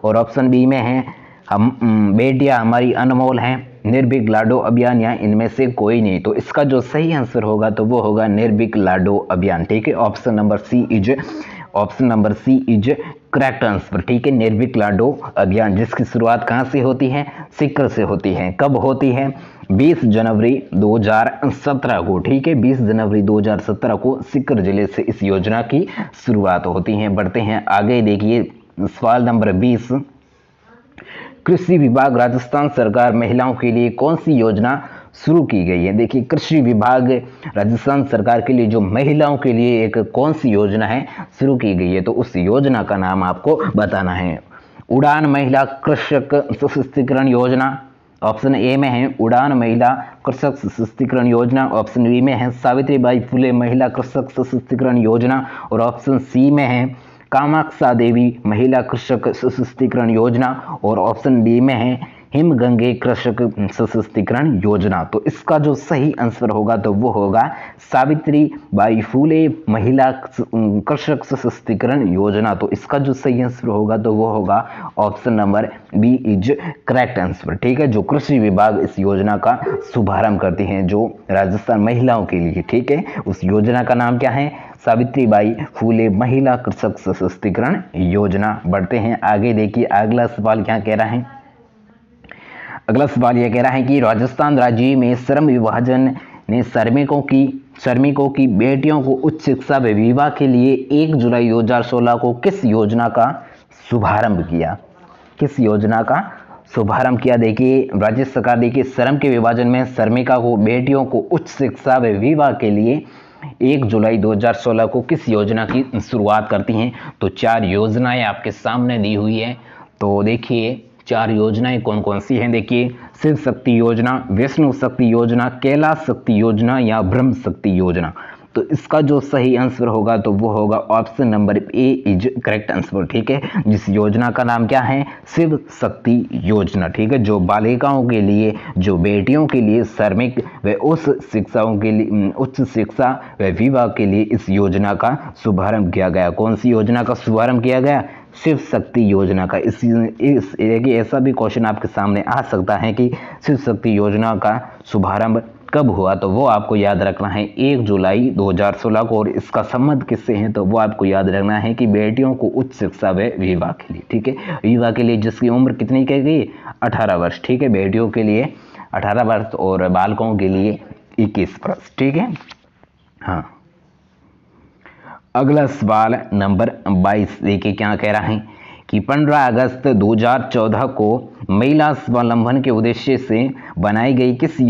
और ऑप्शन बी में है हम बेटियां हमारी अनमोल हैं, निर्भीक लाडो अभियान या इनमें से कोई नहीं। तो इसका जो सही आंसर होगा तो वो होगा निर्भीक लाडो अभियान। ठीक है, option number C is correct answer. ठीक है, निर्भीक लाडो अभियान जिसकी शुरुआत कहां से होती है, सीकर से होती है। कब होती है, 20 जनवरी 2017 को। ठीक है, 20 जनवरी 2017 को सीकर जिले से इस योजना की शुरुआत होती है। बढ़ते हैं आगे, देखिए सवाल नंबर 20, कृषि विभाग राजस्थान सरकार महिलाओं के लिए कौन सी योजना शुरू की गई है। देखिए कृषि विभाग राजस्थान सरकार के लिए जो महिलाओं के लिए एक कौन सी योजना है शुरू की गई है, तो उस योजना का नाम आपको बताना है। उड़ान महिला कृषक सशक्तिकरण योजना, ऑप्शन ए में है उड़ान महिला कृषक सशक्तिकरण योजना, ऑप्शन बी में है सावित्रीबाई फुले महिला कृषक सशक्तिकरण योजना और ऑप्शन सी में है कामाक्षा देवी महिला कृषक सशक्तिकरण योजना और ऑप्शन डी में है हिमगंगे कृषक सशक्तिकरण योजना। तो इसका जो सही आंसर होगा तो वो होगा सावित्रीबाई फुले महिला कृषक सशक्तिकरण योजना। तो इसका जो सही आंसर होगा तो वो होगा option number B is correct answer. ठीक है, जो कृषि विभाग इस योजना का शुभारंभ करते हैं जो राजस्थान महिलाओं के लिए। ठीक है, उस योजना का नाम क्या है, सावित्रीबाई फुले महिला कृषक सशक्तिकरण योजना। बढ़ते हैं आगे, देखिए अगला सवाल क्या कह रहा है। अगला सवाल यह कह रहा है कि राजस्थान राज्य में श्रम विभाजन ने श्रमिकों की बेटियों को उच्च शिक्षा व विवाह के लिए 1 जुलाई 2016 को किस योजना का शुभारंभ किया? किस योजना का शुभारंभ किया? देखिए राज्य सरकार देखिए श्रम के विभाजन में श्रमिका को बेटियों को उच्च शिक्षा व विवाह के लिए 1 जुलाई 2016 को किस योजना की शुरुआत करती हैं? तो 4 योजनाएं आपके सामने दी हुई है। तो देखिए 4 योजनाएं कौन कौन सी हैं? देखिए शिव शक्ति योजना, विष्णु शक्ति योजना, कैलाश शक्ति योजना या ब्रह्म शक्ति योजना। तो इसका जो सही आंसर होगा तो वो होगा option number A is correct answer. ठीक है, जिस योजना का नाम क्या है? शिव शक्ति योजना। ठीक है, जो बालिकाओं के लिए, जो बेटियों के लिए श्रमिक व उच्च शिक्षा व विवाह के लिए इस योजना का शुभारंभ किया गया। कौन सी योजना का शुभारंभ किया गया? शिव शक्ति योजना का। ऐसा भी क्वेश्चन आपके सामने आ सकता है कि शिव शक्ति योजना का शुभारंभ कब हुआ? तो वो आपको याद रखना है 1 जुलाई 2016 को। और इसका संबंध किससे है? तो वो आपको याद रखना है कि बेटियों को उच्च शिक्षा व विवाह के लिए। ठीक है, विवाह के लिए जिसकी उम्र कितनी की गई? 18 वर्ष। ठीक है, बेटियों के लिए 18 वर्ष और बालकों के लिए 21 वर्ष। ठीक है, हाँ। अगला सवाल नंबर 22 देखिए क्या कह रहा है कि 15 अगस्त 2014 को महिला स्वावलंबन के उद्देश्य से बनाई गई किसी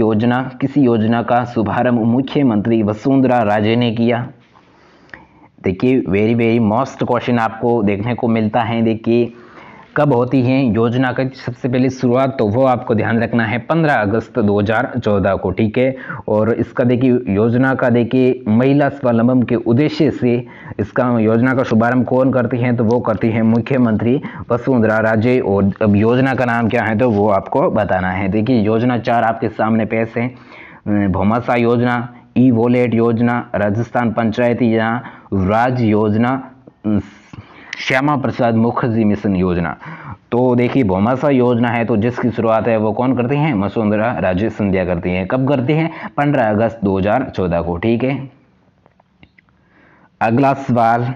योजना का शुभारंभ मुख्यमंत्री वसुंधरा राजे ने किया? देखिए वेरी वेरी मोस्ट क्वेश्चन आपको देखने को मिलता है। देखिए कब होती है योजना का सबसे पहले शुरुआत? तो वो आपको ध्यान रखना है 15 अगस्त 2014 को। ठीक है, और इसका देखिए योजना का देखिए महिला स्वावलंबन के उद्देश्य से इसका योजना का शुभारंभ कौन करती हैं? तो वो करती है मुख्यमंत्री वसुंधरा राजे। और अब योजना का नाम क्या है तो वो आपको बताना है। देखिए योजना 4 आपके सामने पेश है। भौमासा योजना, ई वॉलेट योजना, राजस्थान पंचायती राज योजना, श्यामा प्रसाद मुखर्जी मिशन योजना। तो देखिए भौमासा योजना है तो जिसकी शुरुआत है वो कौन करती हैं? वसुंधरा राजे सिंधिया करती हैं। कब करती हैं? 15 अगस्त 2014 को। ठीक है, अगला सवाल,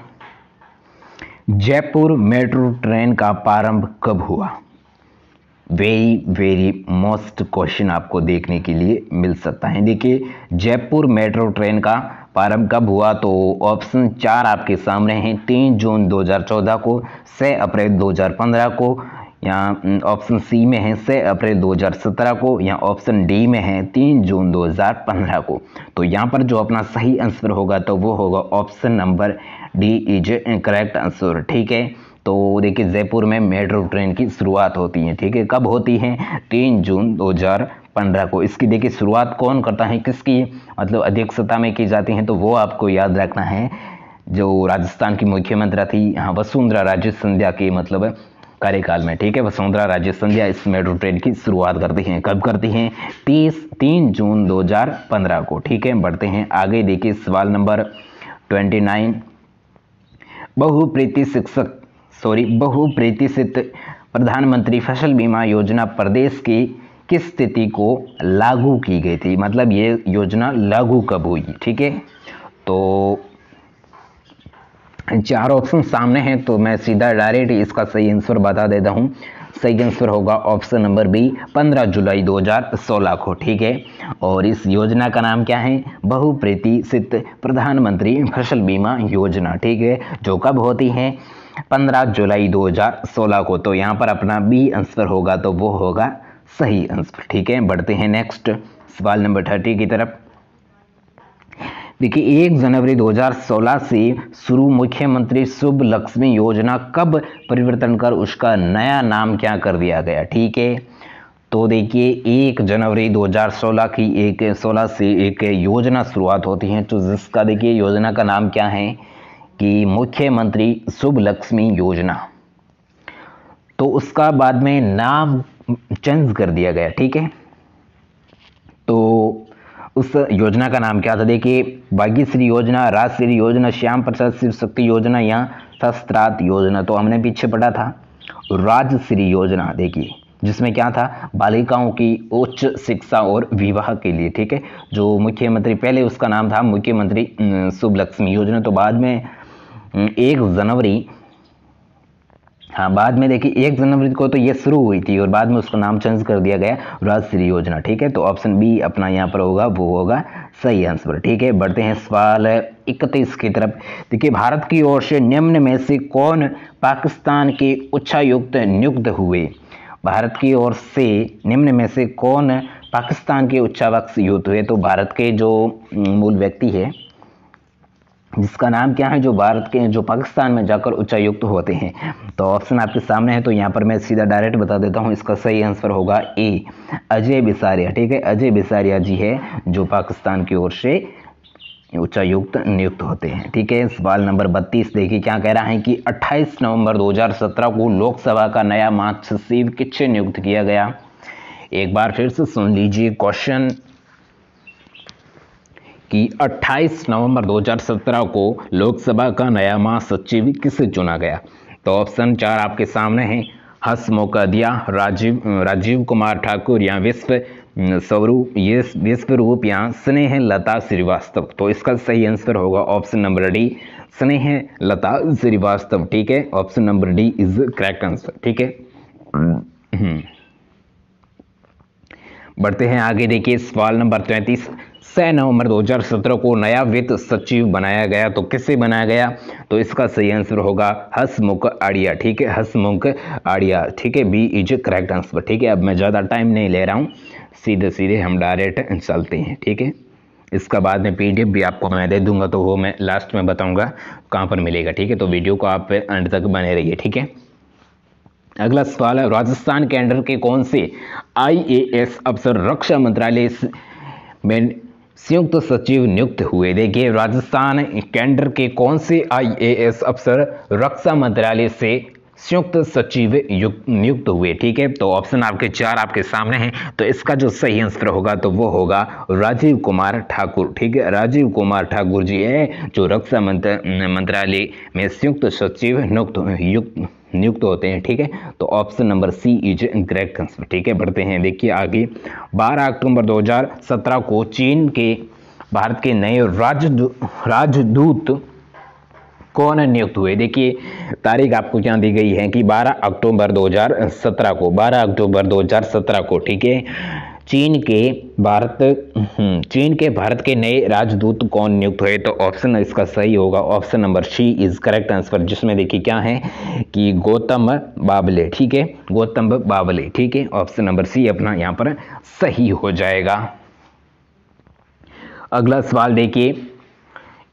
जयपुर मेट्रो ट्रेन का प्रारंभ कब हुआ? वेरी वेरी मोस्ट क्वेश्चन आपको देखने के लिए मिल सकता है। देखिए जयपुर मेट्रो ट्रेन का प्रारंभ कब हुआ? तो ऑप्शन 4 आपके सामने हैं। 3 जून 2014 को, 6 अप्रैल 2015 को, या ऑप्शन सी में है 6 अप्रैल 2017 को, या ऑप्शन डी में है 3 जून 2015 को। तो यहाँ पर जो अपना सही आंसर होगा तो वो होगा option number D is correct answer. ठीक है, तो देखिए जयपुर में मेट्रो ट्रेन की शुरुआत होती है। ठीक है, कब होती है? 3 जून 2015 को। इसकी देखिए शुरुआत कौन करता है, किसकी मतलब अध्यक्षता में की जाती है? तो वो आपको याद रखना है जो राजस्थान की मुख्यमंत्री थी यहाँ वसुंधरा राजे सिंधिया के मतलब कार्यकाल में। ठीक है, वसुंधरा राजे सिंधिया इस मेट्रो ट्रेन की शुरुआत करती हैं। कब करती हैं? 3 जून 2015 को। ठीक है, बढ़ते हैं आगे। देखिए सवाल नंबर 29, बहुप्रतीक्षित प्रधानमंत्री फसल बीमा योजना प्रदेश की किस स्थिति को लागू की गई थी? मतलब ये योजना लागू कब हुई? ठीक है, तो 4 ऑप्शन सामने हैं तो मैं सीधा डायरेक्ट इसका सही आंसर बता देता हूं। सही आंसर होगा ऑप्शन नंबर बी 15 जुलाई 2016 को। ठीक है, और इस योजना का नाम क्या है? बहुप्रतीक्षित प्रधानमंत्री फसल बीमा योजना। ठीक है, जो कब होती है? 15 जुलाई 2016 को। तो यहाँ पर अपना बी आंसर होगा तो वो होगा सही आंसर। ठीक है, बढ़ते हैं नेक्स्ट सवाल नंबर 30 की तरफ। देखिए 1 जनवरी 2016 से शुरू मुख्यमंत्री शुभ लक्ष्मी योजना कब परिवर्तन कर उसका नया नाम क्या कर दिया गया? ठीक है, तो देखिए 1 जनवरी 2016 से एक योजना शुरुआत होती है तो जिसका देखिए योजना का नाम क्या है कि मुख्यमंत्री शुभ लक्ष्मी योजना। तो उसका बाद में नाम चेंज कर दिया गया। ठीक है, तो उस योजना का नाम क्या था? देखिए भाग्यश्री योजना, राजश्री योजना, श्याम प्रसाद शिव शक्ति योजना या शस्त्रार्थ योजना। तो हमने पीछे पढ़ा था राजश्री योजना। देखिए जिसमें क्या था? बालिकाओं की उच्च शिक्षा और विवाह के लिए। ठीक है, जो मुख्यमंत्री पहले उसका नाम था मुख्यमंत्री शुभ लक्ष्मी योजना। तो बाद में 1 जनवरी, हाँ बाद में देखिए 1 जनवरी को तो ये शुरू हुई थी और बाद में उसका नाम चेंज कर दिया गया राजश्री योजना। ठीक है, तो ऑप्शन बी अपना यहाँ पर होगा वो होगा सही आंसर। ठीक है, बढ़ते हैं सवाल 31 की तरफ। देखिए, भारत की ओर से निम्न में से कौन पाकिस्तान के उच्चायुक्त नियुक्त हुए? भारत की ओर से निम्न में से कौन पाकिस्तान के उच्चायुक्त नियुक्त हुए? तो भारत के जो मूल व्यक्ति है, जिसका नाम क्या है, जो भारत के जो पाकिस्तान में जाकर उच्चायुक्त होते हैं। तो ऑप्शन आपके सामने है, तो यहाँ पर मैं सीधा डायरेक्ट बता देता हूँ, इसका सही आंसर होगा ए, अजय बिसारिया। ठीक है, अजय बिसारिया जी है जो पाकिस्तान की ओर से उच्चायुक्त नियुक्त होते हैं। ठीक है, सवाल नंबर 32 देखिए क्या कह रहा है कि 28 नवंबर 2017 को लोकसभा का नया महासचिव किससे नियुक्त किया गया? एक बार फिर से सुन लीजिए क्वेश्चन कि 28 नवंबर 2017 को लोकसभा का नया महासचिव किसे चुना गया? तो ऑप्शन 4 आपके सामने हैं, हसमुख अदिया, राजीव कुमार ठाकुर या विश्वरूप या स्नेह लता श्रीवास्तव। तो इसका सही आंसर होगा ऑप्शन नंबर डी, स्नेह लता श्रीवास्तव। ठीक है, option number D is correct answer. ठीक है, बढ़ते हैं आगे। देखिए सवाल नंबर 33, 6 नवंबर 2017 को नया वित्त सचिव बनाया गया, तो किससे बनाया गया? तो इसका सही आंसर होगा हसमुख आडिया। ठीक है, हसमुख आडिया। ठीक है, बी इज करेक्ट आंसर। ठीक है, अब मैं ज़्यादा टाइम नहीं ले रहा हूँ, सीधे सीधे हम डायरेक्ट चलते हैं। ठीक है, इसका बाद में पीडीएफ भी आपको मैं दे दूंगा, तो वो मैं लास्ट में बताऊंगा कहाँ पर मिलेगा। ठीक है, तो वीडियो को आप अंत तक बने रहिए। ठीक है, अगला सवाल है, राजस्थान केंद्र के कौन से आईएएस अफसर रक्षा मंत्रालय में संयुक्त सचिव नियुक्त हुए? देखिए, राजस्थान केंद्र के कौन से आईएएस अफसर रक्षा मंत्रालय से संयुक्त सचिव नियुक्त हुए? ठीक है, तो ऑप्शन आपके 4 आपके सामने हैं, तो इसका जो सही आंसर होगा तो वो होगा राजीव कुमार ठाकुर। ठीक है, राजीव कुमार ठाकुर जी है जो रक्षा मंत्रालय में संयुक्त सचिव नियुक्त होते हैं। ठीक है, तो option number C is correct answer. ठीक है, बढ़ते हैं। देखिए आगे, 12 अक्टूबर 2017 को चीन के भारत के नए राजदूत कौन नियुक्त हुए? देखिए तारीख आपको क्या दी गई है कि 12 अक्टूबर 2017 को। ठीक है, चीन के भारत के नए राजदूत कौन नियुक्त हुए? तो ऑप्शन इसका सही होगा option number C is correct answer, जिसमें देखिए क्या है कि गौतम बावले। ठीक है, गौतम बावले। ठीक है, ऑप्शन नंबर सी अपना यहाँ पर सही हो जाएगा। अगला सवाल देखिए,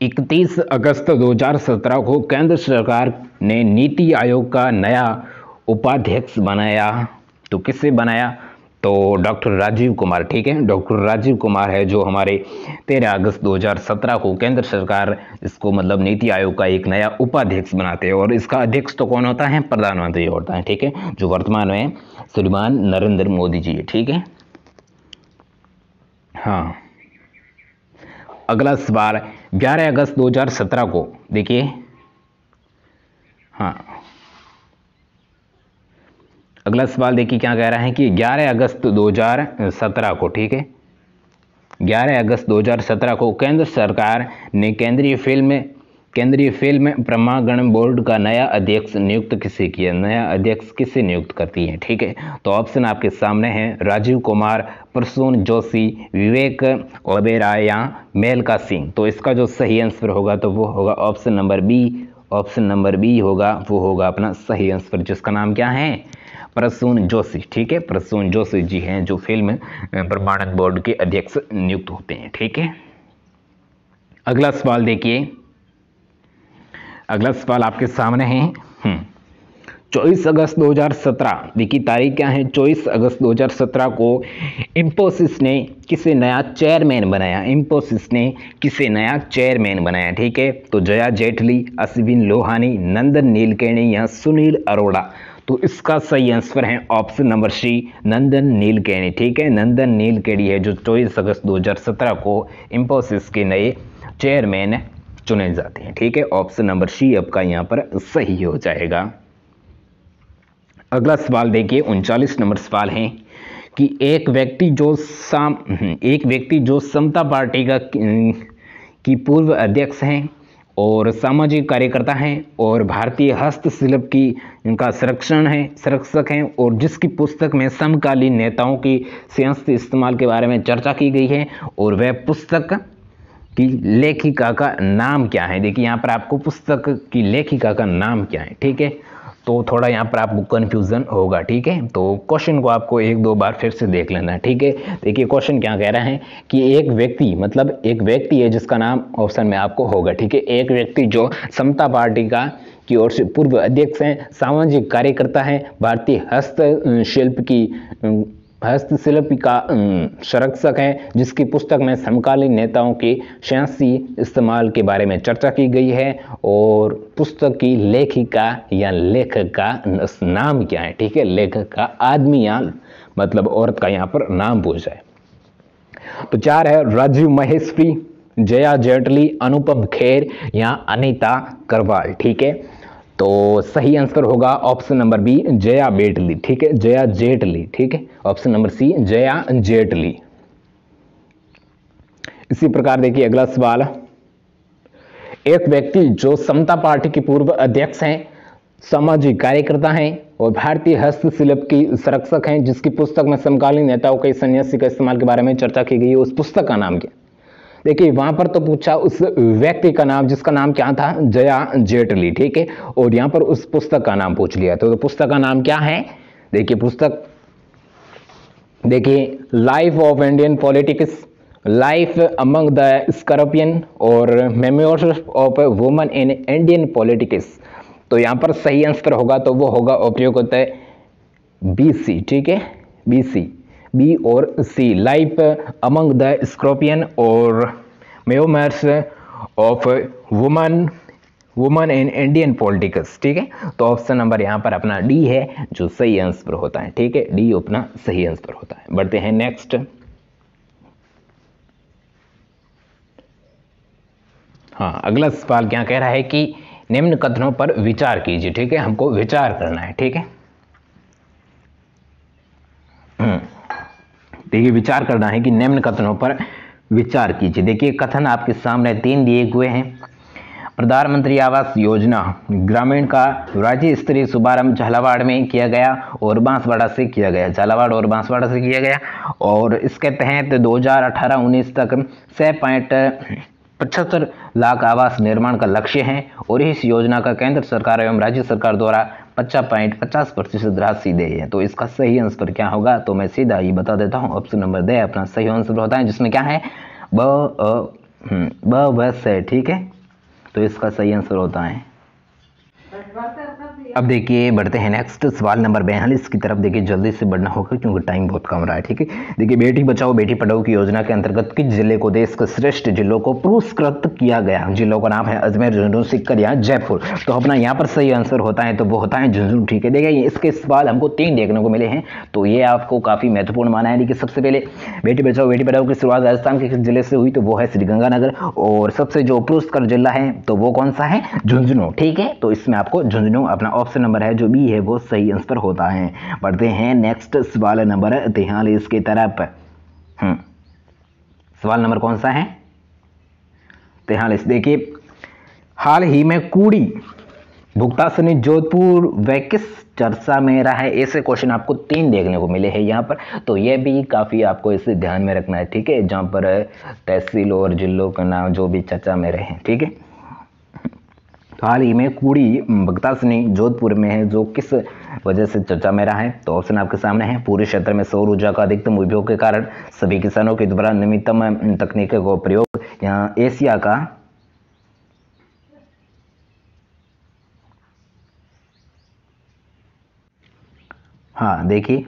31 अगस्त 2017 को केंद्र सरकार ने नीति आयोग का नया उपाध्यक्ष बनाया, तो किससे बनाया? तो डॉक्टर राजीव कुमार। ठीक है, डॉक्टर राजीव कुमार है जो हमारे 13 अगस्त 2017 को केंद्र सरकार इसको मतलब नीति आयोग का एक नया उपाध्यक्ष बनाते हैं, और इसका अध्यक्ष तो कौन होता है? प्रधानमंत्री होता है। ठीक है, जो वर्तमान में श्रीमान नरेंद्र मोदी जी है। ठीक है, हाँ। अगला सवाल, 11 अगस्त 2017 को देखिए, हाँ, अगला सवाल देखिए क्या कह रहा है कि 11 अगस्त 2017 को, ठीक है, 11 अगस्त 2017 को केंद्र सरकार ने केंद्रीय फिल्म प्रमाणन बोर्ड का नया अध्यक्ष नियुक्त किसे किया? नया अध्यक्ष किसे नियुक्त करती है? ठीक है, तो ऑप्शन आपके सामने हैं, राजीव कुमार, प्रसून जोशी, विवेक ओबेरॉय या मेनका सिंह। तो इसका जो सही आंसर होगा तो वो होगा option number B. Option number B होगा, वो होगा अपना सही आंसर, जिसका नाम क्या है? प्रसून जोशी। ठीक है, प्रसून जोशी जी हैं जो फिल्म प्रमाणन बोर्ड के अध्यक्ष नियुक्त होते हैं। ठीक है, अगला सवाल देखिए, अगला सवाल आपके सामने है। 24 अगस्त 2017, देखिए तारीख क्या है? 24 अगस्त 2017 को इंफोसिस ने किसे नया चेयरमैन बनाया? इंफोसिस ने किसे नया चेयरमैन बनाया? ठीक है, तो जया जेटली, अश्विन लोहानी, नंदन नीलकेणी या सुनील अरोड़ा। तो इसका सही आंसर है ऑप्शन नंबर सी, नंदन नीलकेणी। ठीक है, नंदन नीलकेणी है जो 24 अगस्त 2017 को इंफोसिस के नए चेयरमैन चुने जाते हैं। ठीक है, ऑप्शन नंबर सी आपका यहाँ पर सही हो जाएगा। अगला सवाल देखिए, 39 नंबर सवाल है कि एक व्यक्ति जो समता पार्टी की पूर्व अध्यक्ष हैं और सामाजिक कार्यकर्ता हैं और भारतीय हस्तशिल्प की इनका संरक्षक हैं और जिसकी पुस्तक में समकालीन नेताओं की सियासती इस्तेमाल के बारे में चर्चा की गई है। और वह पुस्तक की लेखिका का नाम क्या है? देखिए यहाँ पर आपको पुस्तक की लेखिका का नाम क्या है, ठीक है। तो थोड़ा यहाँ पर आपको कन्फ्यूज़न होगा, ठीक है। तो क्वेश्चन को आपको एक दो बार फिर से देख लेना है, ठीक है। देखिए क्वेश्चन क्या कह रहा है कि एक व्यक्ति, मतलब एक व्यक्ति है जिसका नाम ऑप्शन में आपको होगा, ठीक है। एक व्यक्ति जो समता पार्टी की ओर से पूर्व अध्यक्ष हैं, सामाजिक कार्यकर्ता हैं, भारतीय हस्तशिल्प का संरक्षक है, जिसकी पुस्तक में समकालीन नेताओं के सियासी इस्तेमाल के बारे में चर्चा की गई है। और पुस्तक की लेखिका या लेखक का नाम क्या है, ठीक है। लेखक का आदमी या मतलब औरत का यहाँ पर नाम पूछा है। तो 4 है राजीव महेश्वरी, जया जेटली, अनुपम खेर या अनीता करवाल, ठीक है। तो सही आंसर होगा option number B, Jaya Jaitley, ठीक है। जया जेटली, ठीक है। Option number C, Jaya Jaitley. इसी प्रकार देखिए अगला सवाल, एक व्यक्ति जो समता पार्टी के पूर्व अध्यक्ष हैं, सामाजिक कार्यकर्ता हैं और भारतीय हस्तशिल्प की संरक्षक हैं, जिसकी पुस्तक में समकालीन नेताओं के सन्यासी का इस्तेमाल के बारे में चर्चा की गई है, उस पुस्तक का नाम क्या? देखिए वहां पर तो पूछा उस व्यक्ति का नाम, जिसका नाम क्या था, जया जेटली, ठीक है। और यहां पर उस पुस्तक का नाम पूछ लिया, तो पुस्तक का नाम क्या है? देखिए पुस्तक, देखिए life of Indian politics, life among the scorpion और memoirs of woman in Indian politics. तो यहां पर सही आंसर होगा तो वो होगा उपयोग होता है BC, ठीक है। बी और सी, लाइफ अमंग द स्कॉर्पियन और memoirs of woman in Indian politics, ठीक है। तो ऑप्शन नंबर यहाँ पर अपना डी है जो सही आंसर होता है, ठीक है। डी अपना सही आंसर होता है। बढ़ते हैं नेक्स्ट। हाँ, अगला सवाल क्या कह रहा है कि निम्न कथनों पर विचार कीजिए, ठीक है। हमको विचार करना है, ठीक है। देखिए विचार करना है कि निम्न कथनों पर विचार कीजिए। देखिए कथन आपके सामने 3 दिए हुए हैं। प्रधानमंत्री आवास योजना ग्रामीण का राज्य स्तरीय शुभारंभ झालावाड़ में किया गया और बांसवाड़ा से किया गया, झालावाड़ और बांसवाड़ा से किया गया। और इसके तहत 2018-19 तक 6.75 लाख आवास निर्माण का लक्ष्य है और इस योजना का केंद्र सरकार एवं राज्य सरकार द्वारा 50.50% राशि दी है। तो इसका सही आंसर क्या होगा? तो मैं सीधा ही बता देता हूँ, ऑप्शन नंबर द अपना सही आंसर होता है, जिसमें क्या है ब से, ठीक है। तो इसका सही आंसर होता है। अब देखिए बढ़ते हैं नेक्स्ट सवाल नंबर 42 की तरफ। देखिए जल्दी से बढ़ना होगा क्योंकि टाइम बहुत कम रहा है, ठीक है। देखिए बेटी बचाओ बेटी पढ़ाओ की योजना के अंतर्गत किस जिले को देश के श्रेष्ठ जिलों को पुरस्कृत किया गया? जिलों का नाम है अजमेर, झुंझुनू, सीकर या जयपुर। तो अपना यहाँ पर सही आंसर होता है तो वो होता है झुंझुनू, ठीक है। देखिए इसके सवाल हमको 3 देखने को मिले हैं, तो ये आपको काफी महत्वपूर्ण माना है। देखिए सबसे पहले बेटी बचाओ बेटी पढ़ाओ की शुरुआत राजस्थान के किस जिले से हुई? तो वो है श्रीगंगानगर। और सबसे जो पुरस्कृत जिला है तो वो कौन सा है? झुंझुनू, ठीक है। तो इसमें आपको झुंझुनू अपना ऑप्शन नंबर है जो बी है वो सही आंसर होता है। बढ़ते हैं नेक्स्ट सवाल नंबर 43 की तरफ। सवाल नंबर कौन सा है? 43। देखिए हाल ही में कूड़ी भुगतासनी जोधपुर व किस चर्चा में रहा है? ऐसे क्वेश्चन आपको 3 देखने को मिले हैं यहाँ पर, तो ये भी काफी आपको इसे ध्यान में रखना है, ठीक है। जहां पर तहसील और जिलों का नाम जो भी चर्चा में रहे, ठीक है। हाल ही में कूड़ी भगतासनी जोधपुर में है जो किस वजह से चर्चा में रहा है? तो ऑप्शन आपके सामने है। पूरे क्षेत्र में सौर ऊर्जा का अधिकतम उपयोग के कारण सभी किसानों के द्वारा नवीनतम तकनीकों का प्रयोग, यहाँ एशिया का हाँ देखिए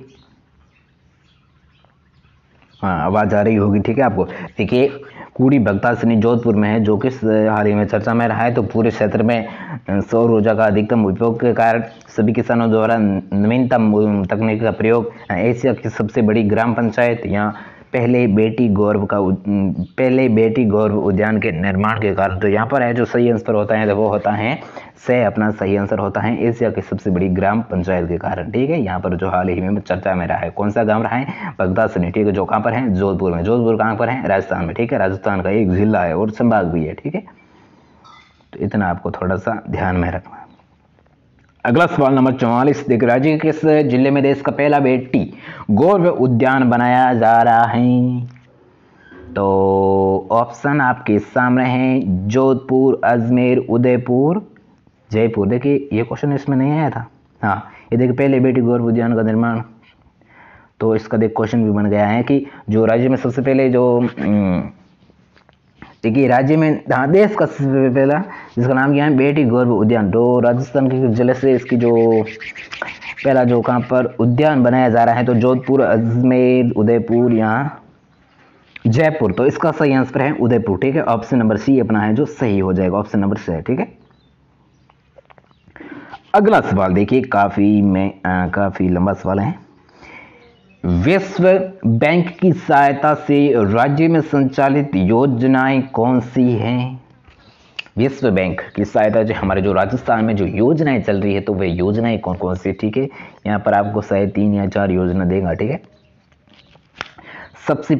हाँ आवाज आ रही होगी, ठीक है आपको। देखिए कूड़ी भगतासनी जोधपुर में है जो किस हाल ही में चर्चा में रहा है? तो पूरे क्षेत्र में सौर ऊर्जा का अधिकतम उपयोग के कारण सभी किसानों द्वारा नवीनतम तकनीक का प्रयोग, एशिया की सबसे बड़ी ग्राम पंचायत, यहाँ पहले बेटी गौरव उद्यान के निर्माण के कारण। तो यहाँ पर है जो सही आंसर होता है तो वो होता है से, अपना सही आंसर होता है एशिया की सबसे बड़ी ग्राम पंचायत के कारण, ठीक है। यहाँ पर जो हाल ही में चर्चा में रहा है, कौन सा गांव रहा है? भगतासनी, ठीक है। जो कहाँ पर है? जोधपुर में। जोधपुर कहाँ पर है? राजस्थान में, ठीक है। राजस्थान का एक जिला है और संभाग भी है, ठीक है। तो इतना आपको थोड़ा सा ध्यान में रखना। अगला सवाल नंबर 44, देखिए राज्य के किस जिले में देश का पहला बेटी गौरव उद्यान बनाया जा रहा है? तो ऑप्शन आपके सामने हैं जोधपुर, अजमेर, उदयपुर, जयपुर। देखिए ये क्वेश्चन इसमें नहीं आया था। हाँ, ये देखिए पहले बेटी गौरव उद्यान का निर्माण, तो इसका देख क्वेश्चन भी बन गया है कि जो राज्य में सबसे पहले जो देखिए राज्य में, हाँ, देश का सबसे पहला जिसका नाम क्या है बेटी गौरव उद्यान, तो राजस्थान के जिले से इसकी जो पहला जो कहाँ पर उद्यान बनाया जा रहा है, तो जोधपुर, अजमेर, उदयपुर, यहाँ जयपुर। तो इसका सही आंसर है उदयपुर, ठीक है। ऑप्शन नंबर सी अपना है जो सही हो जाएगा, ऑप्शन नंबर सी है, ठीक है। अगला सवाल देखिए, काफी लंबा सवाल है। विश्व बैंक की सहायता से राज्य में संचालित योजनाएं कौन सी हैं? विश्व बैंक की सहायता से हमारे जो राजस्थान में जो योजनाएं चल रही है, तो वे योजनाएं कौन कौन सी, ठीक है। यहाँ पर आपको शायद 3 या 4 योजना देगा, ठीक है। सबसे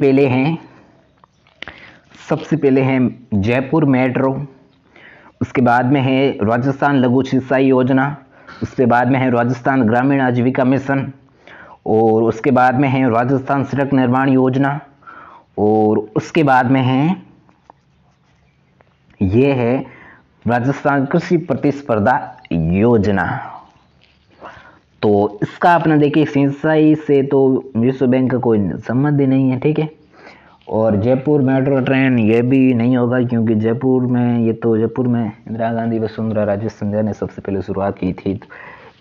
पहले है जयपुर मेट्रो, उसके बाद में है राजस्थान लघु सिंचाई योजना, उसके बाद में है राजस्थान ग्रामीण आजीविका मिशन, और उसके बाद में है राजस्थान सड़क निर्माण योजना, और उसके बाद में है ये है राजस्थान कृषि प्रतिस्पर्धा योजना। तो इसका अपना देखिए सिंचाई से तो विश्व बैंक का कोई संबंध ही नहीं है, ठीक है। और जयपुर मेट्रो ट्रेन ये भी नहीं होगा, क्योंकि जयपुर में इंदिरा गांधी वसुंधरा राजे सिंधिया ने सबसे पहले शुरुआत की थी, तो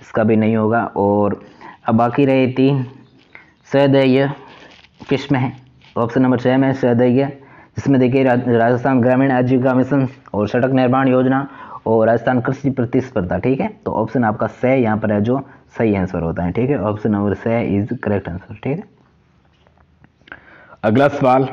इसका भी नहीं होगा। और अब बाकी रहे 3, सहदैय किस में है? ऑप्शन नंबर 6 में सहदैय, जिसमें देखिए राजस्थान ग्रामीण आजीविका मिशन और सड़क निर्माण योजना और राजस्थान कृषि प्रतिस्पर्धा, ठीक है। तो ऑप्शन आपका स यहाँ पर है जो सही आंसर होता है, ठीक है। ऑप्शन नंबर स इज करेक्ट आंसर, ठीक है। अगला सवाल,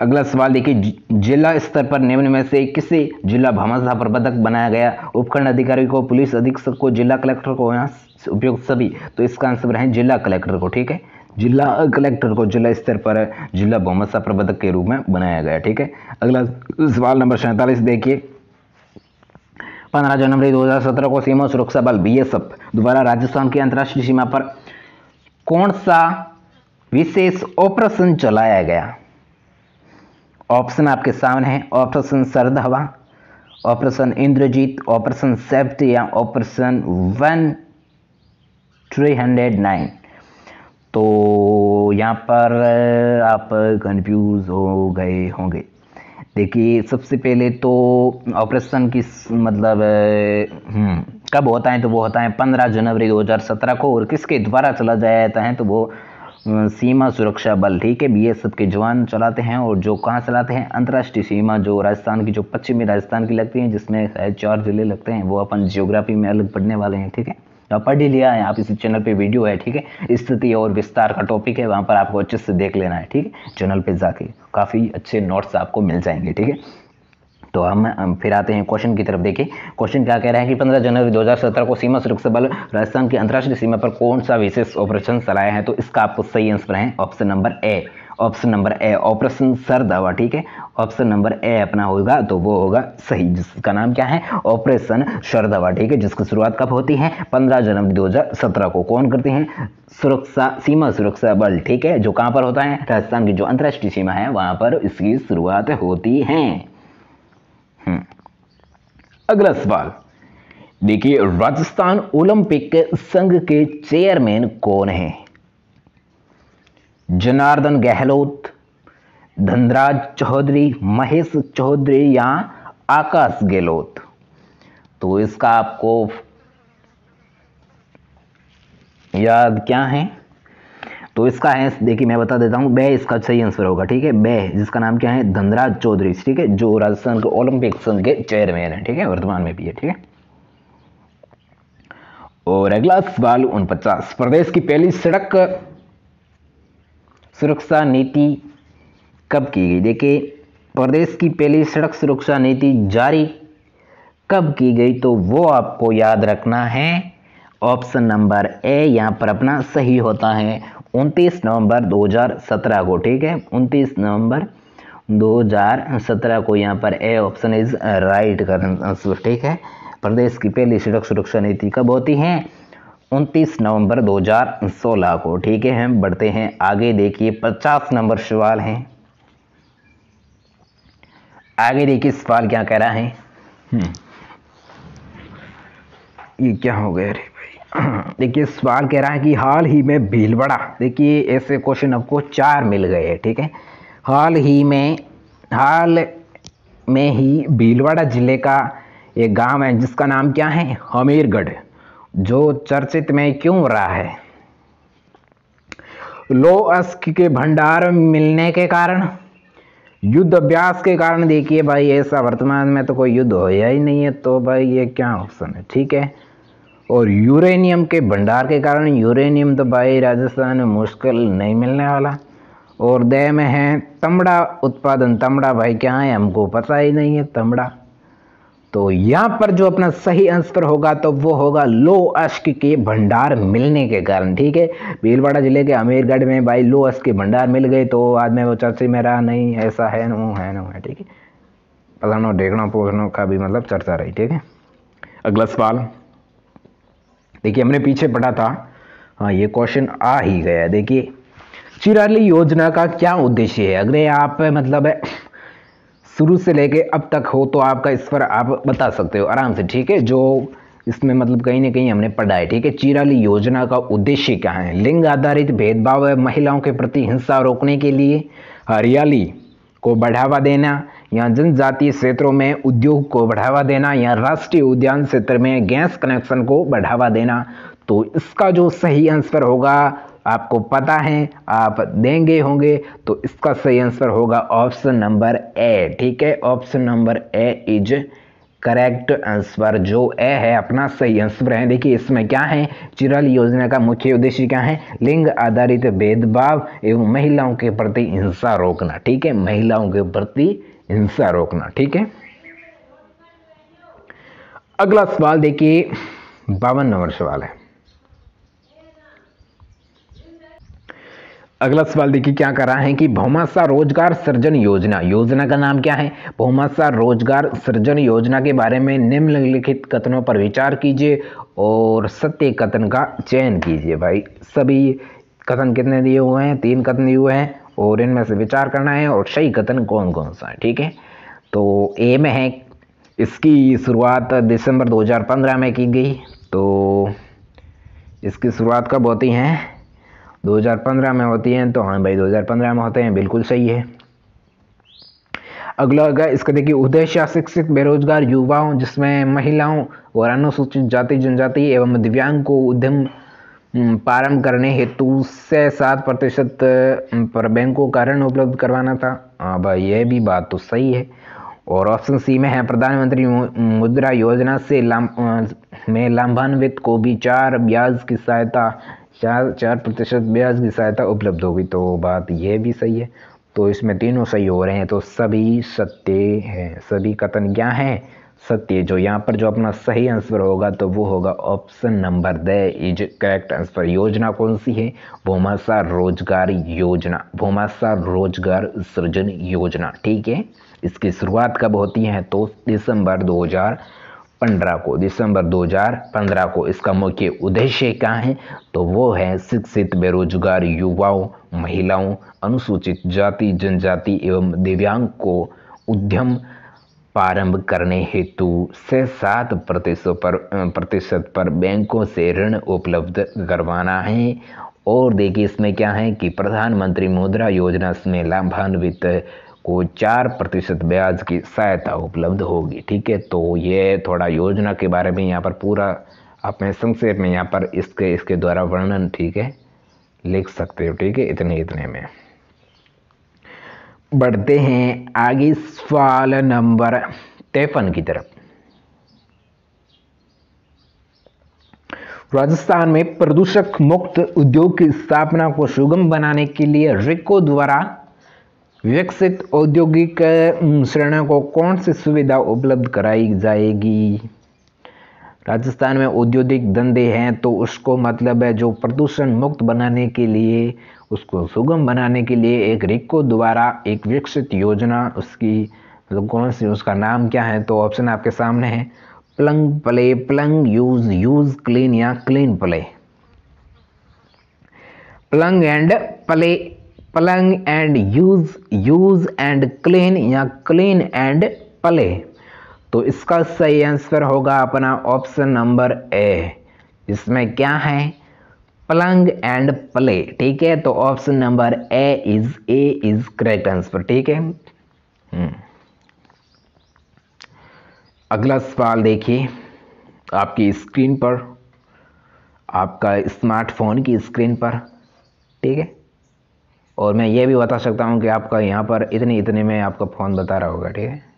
अगला सवाल देखिए, जिला स्तर पर निम्न में से किसे जिला भामाशाह प्रबंधक बनाया गया? उपखंड अधिकारी को, पुलिस अधीक्षक को, जिला कलेक्टर को, यहाँ उपयुक्त सभी। तो इसका आंसर है जिला कलेक्टर को, ठीक है। जिला कलेक्टर को जिला स्तर पर जिला भामाशाह प्रबंधक के रूप में बनाया गया, ठीक है। अगला सवाल नंबर 47 देखिए, 15 जनवरी 2017 को सीमा सुरक्षा बल BSF द्वारा राजस्थान की अंतर्राष्ट्रीय सीमा पर कौन सा विशेष ऑपरेशन चलाया गया? ऑप्शन आपके सामने है, ऑपरेशन शरद हवा, ऑपरेशन इंद्रजीत, ऑपरेशन सेफ्टी या ऑपरेशन 1309। तो यहाँ पर आप कंफ्यूज हो गए होंगे। देखिए सबसे पहले तो ऑपरेशन की मतलब कब होता है, तो वो होता है 15 जनवरी 2017 को, और किसके द्वारा चला जाता है, तो वो सीमा सुरक्षा बल, ठीक है, BSF के जवान चलाते हैं। और जो कहाँ चलाते हैं? अंतर्राष्ट्रीय सीमा जो राजस्थान की, जो पश्चिमी राजस्थान की लगती है, जिसमें शायद 4 जिले लगते हैं, वो अपन जियोग्राफी में अलग पढ़ने वाले हैं, ठीक है। तो आप पढ़ ही लिया है, आप इसी चैनल पे वीडियो है, ठीक है, स्थिति और विस्तार का टॉपिक है, वहाँ पर आपको अच्छे से देख लेना है, ठीक है। चैनल पे जाके काफ़ी अच्छे नोट्स आपको मिल जाएंगे, ठीक है। तो हम फिर आते हैं क्वेश्चन की तरफ। देखिए क्वेश्चन क्या कह रहा है कि 15 जनवरी 2017 को सीमा सुरक्षा बल राजस्थान की अंतर्राष्ट्रीय सीमा पर कौन सा विशेष ऑपरेशन चलाया है? तो इसका आपको सही आंसर है ऑप्शन नंबर ए, ऑपरेशन शरद हवा, ठीक है। ऑप्शन नंबर ए अपना होगा तो वो होगा सही, जिसका नाम क्या है? ऑपरेशन शरद हवा, ठीक है, जिसकी शुरुआत कब होती है? 15 जनवरी 2017 को। कौन करते हैं? सीमा सुरक्षा बल, ठीक है, जो कहां पर होता है? राजस्थान की जो अंतर्राष्ट्रीय सीमा है वहां पर इसकी शुरुआत होती है। अगला सवाल देखिए, राजस्थान ओलंपिक संघ के चेयरमैन कौन है? जनार्दन गहलोत, धनराज चौधरी, महेश चौधरी या आकाश गहलोत? तो इसका आपको याद क्या है? तो इसका है, देखिए मैं बता देता हूं, बे इसका सही आंसर होगा, ठीक है, बे, जिसका नाम क्या है? धनराज चौधरी, ठीक है, जो राजस्थान के ओलंपिक संघ के चेयरमैन है, ठीक है, वर्तमान में भी है, ठीक है। और अगला सवाल 49, प्रदेश की पहली सड़क सुरक्षा नीति कब की गई? देखिए प्रदेश की पहली सड़क सुरक्षा नीति जारी कब की गई? तो वो आपको याद रखना है, ऑप्शन नंबर ए यहाँ पर अपना सही होता है 29 नवंबर 2017 को, ठीक है, 29 नवंबर 2017 को यहाँ पर A option is right answer, ठीक है। प्रदेश की पहली सड़क सुरक्षा नीति कब होती है? 29 नवंबर 2016 को, ठीक है। हम बढ़ते हैं आगे, देखिए 50 नंबर सवाल है। आगे देखिए सवाल क्या कह रहा है। ये क्या हो गया रे भाई। देखिए सवाल कह रहा है कि हाल ही में भीलवाड़ा, देखिए ऐसे क्वेश्चन आपको 4 मिल गए हैं, ठीक है। हाल में ही भीलवाड़ा जिले का एक गांव है जिसका नाम क्या है? हमीरगढ़, जो चर्चित में क्यों रहा है? लौह अयस्क के भंडार मिलने के कारण, युद्ध अभ्यास के कारण। देखिए भाई ऐसा वर्तमान में तो कोई युद्ध होया ही नहीं है, तो भाई ये क्या ऑप्शन है, ठीक है। और यूरेनियम के भंडार के कारण, यूरेनियम तो भाई राजस्थान में मुश्किल नहीं मिलने वाला। और दे में है तांबा उत्पादन, तांबा भाई क्या है हमको पता ही नहीं है तांबा। तो यहाँ पर जो अपना सही आंसर होगा तो वो होगा लौह अयस्क के भंडार मिलने के कारण, ठीक है। भीलवाड़ा जिले के अमीरगढ़ में भाई लौह अयस्क के भंडार मिल गए, तो आज में वो चर्चा में रहा नहीं, ऐसा है नो है, ठीक है। फलाना ढेकना पोखना का भी मतलब चर्चा रही, ठीक है। अगला सवाल देखिए, हमने पीछे पढ़ा था, हाँ ये क्वेश्चन आ ही गया। देखिए चिराली योजना का क्या उद्देश्य है? अगर आप मतलब शुरू से लेके अब तक हो तो आपका इस पर आप बता सकते हो आराम से, ठीक है। जो इसमें मतलब कहीं ना कहीं हमने पढ़ा है, ठीक है। चिराली योजना का उद्देश्य क्या है? लिंग आधारित भेदभाव व महिलाओं के प्रति हिंसा रोकने के लिए, हरियाली को बढ़ावा देना, या जनजातीय क्षेत्रों में उद्योग को बढ़ावा देना, या राष्ट्रीय उद्यान क्षेत्र में गैस कनेक्शन को बढ़ावा देना। तो इसका जो सही आंसर होगा आपको पता है, आप देंगे होंगे, तो इसका सही आंसर होगा ऑप्शन नंबर ए, ठीक है। Option number A is correct answer. जो ए है अपना सही आंसर है। देखिए इसमें क्या है, चिराली योजना का मुख्य उद्देश्य क्या है? लिंग आधारित भेदभाव एवं महिलाओं के प्रति हिंसा रोकना, ठीक है। महिलाओं के प्रति हिंसा रोकना, ठीक है। अगला सवाल देखिए 52 नंबर सवाल है। अगला सवाल देखिए क्या कर रहा है कि भौमासा रोजगार सृजन योजना, योजना का नाम क्या है? भौमासा रोजगार सृजन योजना के बारे में निम्नलिखित कथनों पर विचार कीजिए और सत्य कथन का चयन कीजिए। भाई सभी कथन कितने दिए हुए हैं? 3 कथन दिए हुए हैं और इनमें से विचार करना है और सही कथन कौन कौन सा है, ठीक है। तो ए में है इसकी शुरुआत दिसंबर 2015 में की गई, तो इसकी शुरुआत कब होती है? 2015 में होती हैं, तो हाँ भाई 2015 में होते हैं, बिल्कुल सही है। अगला होगा इसका देखिए उद्देश्य शिक्षित बेरोजगार युवाओं जिसमें महिलाओं और अनुसूचित जाति जनजाति एवं दिव्यांग को उद्यम प्रारंभ करने हेतु 7% पर बैंकों का ऋण उपलब्ध करवाना था। हाँ भाई ये भी बात तो सही है। और ऑप्शन सी में है प्रधानमंत्री मुद्रा योजना से लाभान्वित को भी 4% ब्याज की सहायता उपलब्ध होगी, तो बात यह भी सही है। तो इसमें तीनों सही हो रहे हैं, तो सभी सत्य है, सभी कथन क्या है? सत्य। जो यहाँ पर जो अपना सही आंसर होगा तो वो होगा option number the is correct answer. योजना कौन सी है? भौमासा रोजगार योजना, भौमासा रोजगार सृजन योजना, ठीक है। इसकी शुरुआत कब होती है? तो दिसंबर 2015 को। इसका मुख्य उद्देश्य क्या है? तो वो है शिक्षित बेरोजगार युवाओं, महिलाओं, अनुसूचित जाति जनजाति एवं दिव्यांग को उद्यम प्रारंभ करने हेतु 7% पर बैंकों से ऋण उपलब्ध करवाना है। और देखिए इसमें क्या है कि प्रधानमंत्री मुद्रा योजना में लाभान्वित को 4% ब्याज की सहायता उपलब्ध होगी, ठीक है। तो ये थोड़ा योजना के बारे में यहाँ पर पूरा आपने संक्षेप में यहाँ पर इसके द्वारा वर्णन, ठीक है, लिख सकते हो, ठीक है। इतने में बढ़ते हैं आगे सवाल नंबर 53 की तरफ। राजस्थान में प्रदूषक मुक्त उद्योग की स्थापना को सुगम बनाने के लिए रिको द्वारा विकसित औद्योगिक श्रेणियों को कौन सी सुविधा उपलब्ध कराई जाएगी? राजस्थान में औद्योगिक धंधे हैं तो उसको मतलब है जो प्रदूषण मुक्त बनाने के लिए, उसको सुगम बनाने के लिए एक रिको द्वारा एक विकसित योजना, उसकी मतलब कौन सी, उसका नाम क्या है? तो ऑप्शन आपके सामने है, plug play, plug use, use clean या clean play. Plug and play, plug and use, use and clean या क्लीन एंड प्ले। तो इसका सही आंसर होगा अपना ऑप्शन नंबर ए, इसमें क्या है? Plunge and play. ठीक है, तो option number A is correct answer. ठीक है, अगला सवाल देखिए आपकी स्क्रीन पर, आपका स्मार्टफोन की स्क्रीन पर। ठीक है, और मैं ये भी बता सकता हूँ कि आपका यहाँ पर इतने में आपका फ़ोन बता रहा होगा। ठीक है,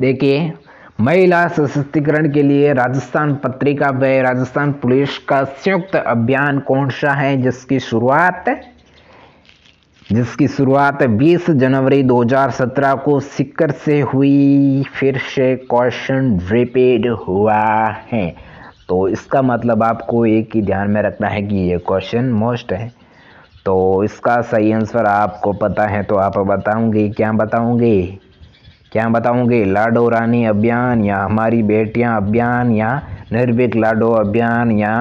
देखिए, महिला सशक्तिकरण के लिए राजस्थान पत्रिका व राजस्थान पुलिस का संयुक्त अभियान कौन सा है, जिसकी शुरुआत 20 जनवरी 2017 को सीकर से हुई, फिर से क्वेश्चन रिपीट हुआ है। तो इसका मतलब आपको एक ही ध्यान में रखना है कि ये क्वेश्चन मोस्ट है। तो इसका सही आंसर आपको पता है तो आप बताओगे, क्या बताओगे? लाडो रानी अभियान या हमारी बेटियां अभियान या निर्भीक लाडो अभियान या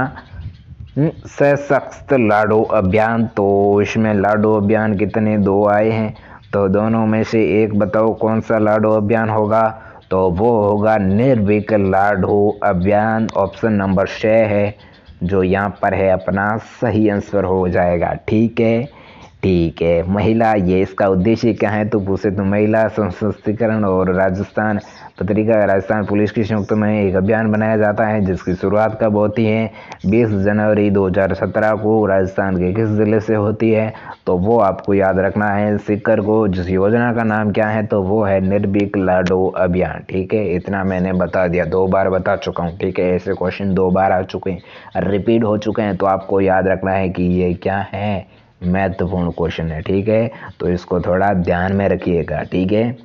सशक्त लाडो अभियान। तो इसमें लाडो अभियान कितने, 2 आए हैं, तो दोनों में से एक बताओ कौन सा लाडो अभियान होगा? तो वो होगा निर्भीक लाडो अभियान। ऑप्शन नंबर 6 है जो यहाँ पर है अपना सही आंसर हो जाएगा। ठीक है, महिला, ये इसका उद्देश्य क्या है तो पूछे तो महिला सशक्तिकरण और राजस्थान पत्रिका राजस्थान पुलिस की संयुक्त में एक अभियान बनाया जाता है, जिसकी शुरुआत कब होती है? 20 जनवरी 2017 को राजस्थान के किस जिले से होती है? तो वो आपको याद रखना है सीकर को। जिस योजना का नाम क्या है? तो वो है निर्भीक लाडो अभियान। ठीक है, इतना मैंने बता दिया, 2 बार बता चुका हूँ। ठीक है, ऐसे क्वेश्चन 2 बार आ चुके हैं, रिपीट हो चुके हैं, तो आपको याद रखना है कि ये क्या है, महत्वपूर्ण क्वेश्चन है। ठीक है, तो इसको थोड़ा ध्यान में रखिएगा। ठीक है,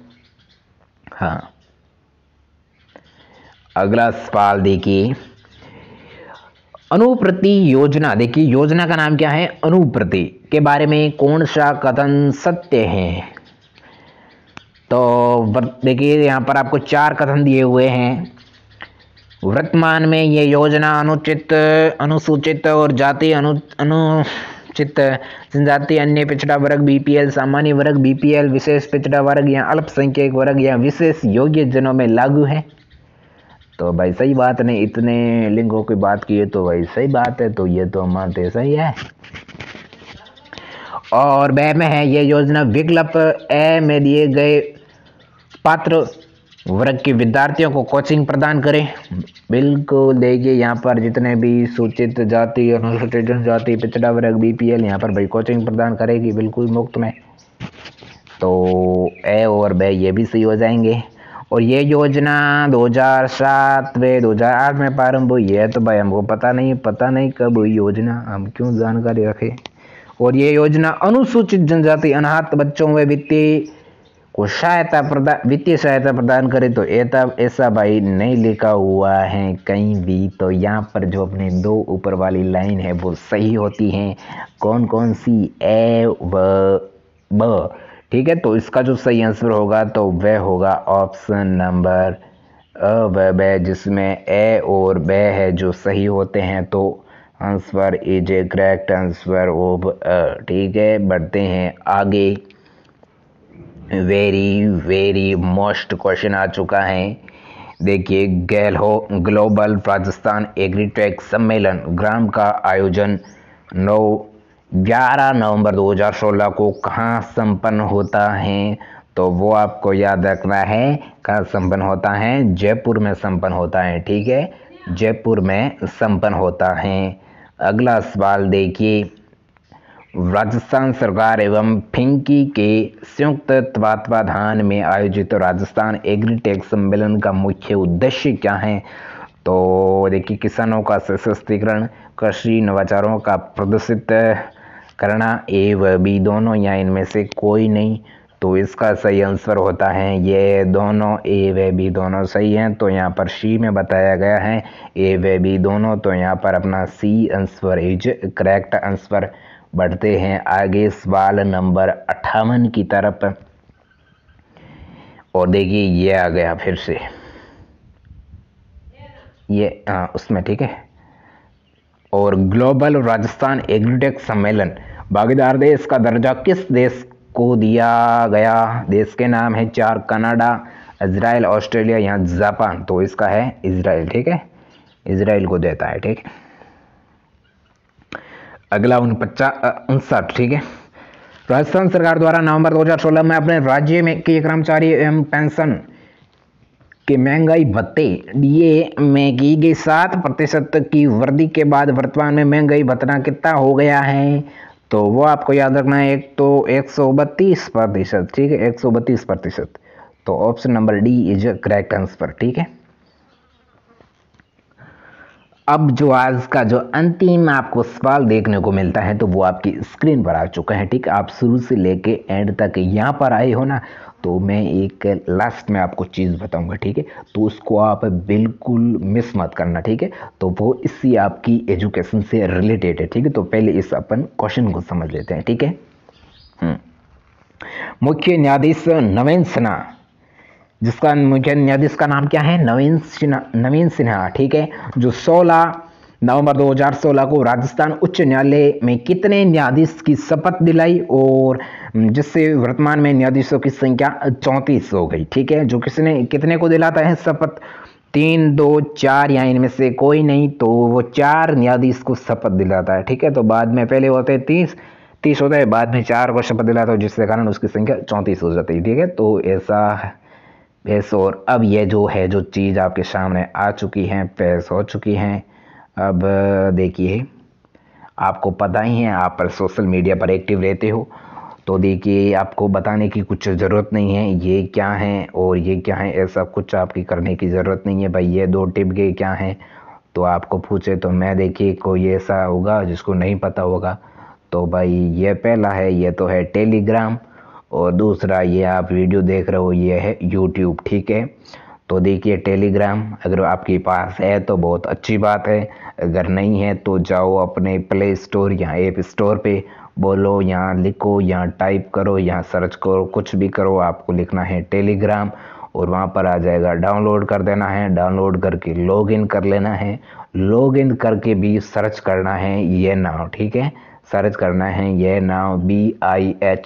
हाँ, अगला सवाल देखिए, अनुप्रति योजना। देखिए, योजना का नाम क्या है? अनुप्रति के बारे में कौन सा कथन सत्य है? तो देखिए, यहाँ पर आपको 4 कथन दिए हुए हैं। वर्तमान में ये योजना अनुसूचित और जाति अनुचित जनजाति, अन्य पिछड़ा वर्ग बीपीएल, सामान्य वर्ग बीपीएल, विशेष पिछड़ा वर्ग या अल्पसंख्यक वर्ग या विशेष योग्य जनों में लागू है। तो भाई सही बात नहीं, इतने लिंगों की बात की है तो भाई सही बात है, तो ये तो हम मानते सही है। और ब में है, ये योजना विकल्प ए में दिए गए पात्र वर्ग के विद्यार्थियों को कोचिंग प्रदान करें। बिल्कुल, देखिए यहाँ पर जितने भी सूचित जाति, अनुसूचित जनजाति, पिछड़ा वर्ग बीपीएल, यहाँ पर भाई कोचिंग प्रदान करेगी बिल्कुल मुफ्त में। तो ए और ब ये भी सही हो जाएंगे। और ये योजना 2007 व 2008 में प्रारंभ हुई है। तो भाई हमको पता नहीं कब हुई योजना, हम क्यों जानकारी रखें। और ये योजना अनुसूचित जनजाति अनाथ बच्चों में वित्तीय सहायता प्रदान करे। तो ऐसा भाई नहीं लिखा हुआ है कहीं भी। तो यहाँ पर जो अपने 2 ऊपर वाली लाइन है वो सही होती हैं। कौन सी? ए व ब। ठीक है, तो इसका जो सही आंसर होगा तो वह होगा ऑप्शन नंबर अ व ब, जिसमें ए और ब है जो सही होते हैं। तो answer is A correct answer of a. ठीक है, बढ़ते हैं आगे। वेरी मोस्ट क्वेश्चन आ चुका है। देखिए, ग्लोबल राजस्थान एग्रीटेक सम्मेलन ग्राम का आयोजन 11 नवंबर 2016 को कहाँ संपन्न होता है? तो वो आपको याद रखना है, कहाँ संपन्न होता है? जयपुर में संपन्न होता है। ठीक है, जयपुर में संपन्न होता है। अगला सवाल देखिए, राजस्थान सरकार एवं फिंकी के संयुक्त तत्वाधान में आयोजित राजस्थान एग्रीटेक सम्मेलन का मुख्य उद्देश्य क्या है? तो देखिए, किसानों का सशक्तिकरण, कृषि नवाचारों का प्रदर्शित करना, ए व बी दोनों या इनमें से कोई नहीं। तो इसका सही आंसर होता है ये दोनों, ए व बी दोनों सही हैं। तो यहाँ पर सी में बताया गया है ए व बी दोनों, तो यहाँ पर अपना C answer is correct answer. बढ़ते हैं आगे सवाल नंबर 58 की तरफ। और देखिए ये आ गया फिर से ये उसमें, ठीक है। और ग्लोबल राजस्थान एग्रीटेक सम्मेलन भागीदार देश का दर्जा किस देश को दिया गया? देश के नाम है 4, कनाडा, इजराइल, ऑस्ट्रेलिया या जापान। तो इसका है इजराइल, ठीक है, इजराइल को देता है, ठीक है। अगला 59, ठीक है। राजस्थान सरकार द्वारा नवंबर 2016 में अपने राज्य में के कर्मचारी एवं पेंशन के महंगाई भत्ते डीए में की गई 7% की वृद्धि के बाद वर्तमान में महंगाई भत्ता कितना हो गया है? तो वो आपको याद रखना है, एक तो 132%, ठीक है, 132%। तो option number D is correct answer, ठीक है। अब जो आज का जो अंतिम आपको सवाल देखने को मिलता है तो वो आपकी स्क्रीन पर आ चुका है, ठीक है। आप शुरू से लेके एंड तक यहाँ पर आए हो ना, तो मैं एक लास्ट में आपको चीज़ बताऊंगा, ठीक है। तो उसको आप बिल्कुल मिस मत करना, ठीक है। तो वो इसी आपकी एजुकेशन से रिलेटेड है, ठीक है। तो पहले इस अपन क्वेश्चन को समझ लेते हैं, ठीक है। मुख्य न्यायाधीश नवीन सिन्हा, जिसका मुख्य न्यायाधीश का नाम क्या है? नवीन सिन्हा, ठीक है। जो 16 नवंबर 2016 को राजस्थान उच्च न्यायालय में कितने न्यायाधीश की शपथ दिलाई, और जिससे वर्तमान में न्यायाधीशों की संख्या 34 हो गई, ठीक है। जो कितने को दिलाता है शपथ? 3, 2, 4 या इनमें से कोई नहीं, तो वो 4 न्यायाधीश को शपथ दिलाता है, ठीक है। तो बाद में पहले होते हैं 30 होता है, बाद में 4 को शपथ दिलाता है, जिसके कारण उसकी संख्या 34 हो जाती है, ठीक है। तो ऐसा पेश। और अब ये जो है जो चीज़ आपके सामने आ चुकी हैं, पेश हो चुकी हैं। अब देखिए, आपको पता ही है, आप पर सोशल मीडिया पर एक्टिव रहते हो, तो देखिए आपको बताने की कुछ ज़रूरत नहीं है ये क्या है और ये क्या है, ऐसा कुछ आपकी करने की ज़रूरत नहीं है। भाई ये 2 टिप के क्या हैं, तो आपको पूछे तो मैं देखिए कोई ऐसा होगा जिसको नहीं पता होगा। तो भाई ये पहला है, ये तो है टेलीग्राम, और दूसरा ये आप वीडियो देख रहे हो ये है यूट्यूब, ठीक है। तो देखिए टेलीग्राम अगर आपके पास है तो बहुत अच्छी बात है, अगर नहीं है तो जाओ अपने प्ले स्टोर या ऐप स्टोर पे, बोलो यहाँ लिखो, यहाँ टाइप करो, यहाँ सर्च करो, कुछ भी करो, आपको लिखना है टेलीग्राम और वहाँ पर आ जाएगा, डाउनलोड कर देना है। डाउनलोड करके लॉगिन कर लेना है, लॉगिन करके भी सर्च करना है ये नाम, ठीक है। सर्च करना है ये नाम BIHSNOI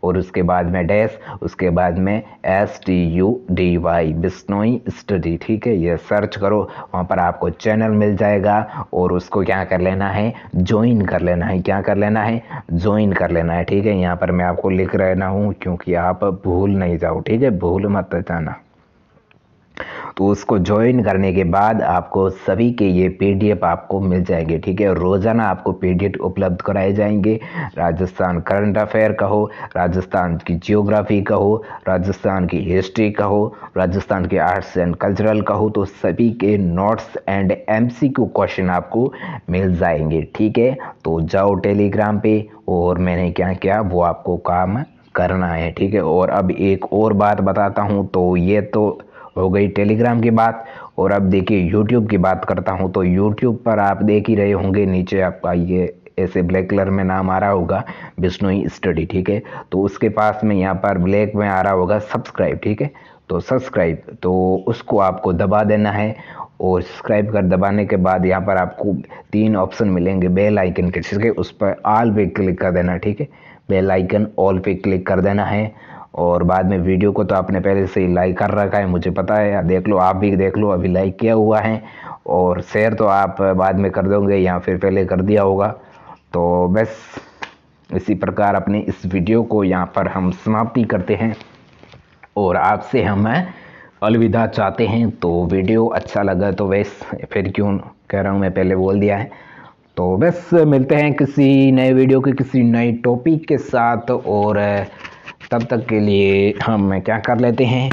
और उसके बाद में डैश, उसके बाद में STUDY, बिश्नोई स्टडी, ठीक है। ये सर्च करो, वहाँ पर आपको चैनल मिल जाएगा और उसको क्या कर लेना है, ज्वाइन कर लेना है। क्या कर लेना है? ज्वाइन कर लेना है, ठीक है। यहाँ पर मैं आपको लिख रहना हूँ क्योंकि आप भूल नहीं जाओ, ठीक है, भूल मत जाना। तो उसको ज्वाइन करने के बाद आपको सभी के ये PDF आपको मिल जाएंगे, ठीक है। रोज़ाना आपको PDF उपलब्ध कराए जाएंगे। राजस्थान करंट अफेयर का हो, राजस्थान की जियोग्राफी का हो, राजस्थान की हिस्ट्री का हो, राजस्थान के आर्ट्स एंड कल्चरल का हो, तो सभी के नोट्स एंड MCQ क्वेश्चन आपको मिल जाएंगे, ठीक है। तो जाओ टेलीग्राम पे, और मैंने क्या किया वो आपको काम करना है, ठीक है। और अब एक और बात बताता हूँ, तो ये तो हो गई टेलीग्राम की बात, और अब देखिए यूट्यूब की बात करता हूं। तो यूट्यूब पर आप देख ही रहे होंगे, नीचे आपका ये ऐसे ब्लैक कलर में नाम आ रहा होगा, बिश्नोई स्टडी, ठीक है। तो उसके पास में यहाँ पर ब्लैक में आ रहा होगा सब्सक्राइब, ठीक है। तो सब्सक्राइब, तो उसको आपको दबा देना है, और सब्सक्राइब कर दबाने के बाद यहाँ पर आपको 3 ऑप्शन मिलेंगे बेल आइकन के, ठीक है। उस पर ऑल पे क्लिक कर देना, ठीक है। बेल आइकन ऑल पे क्लिक कर देना है, और बाद में वीडियो को तो आपने पहले से ही लाइक कर रखा है, मुझे पता है, देख लो, आप भी देख लो, अभी लाइक किया हुआ है। और शेयर तो आप बाद में कर दोगे या फिर पहले कर दिया होगा। तो बस इसी प्रकार अपने इस वीडियो को यहाँ पर हम समाप्ति करते हैं, और आपसे हम अलविदा चाहते हैं। तो वीडियो अच्छा लगा तो वैसे फिर क्यों कह रहा हूँ, मैं पहले बोल दिया है। तो बस मिलते हैं किसी नए वीडियो के किसी नए टॉपिक के साथ, और तब तक के लिए हम क्या कर लेते हैं,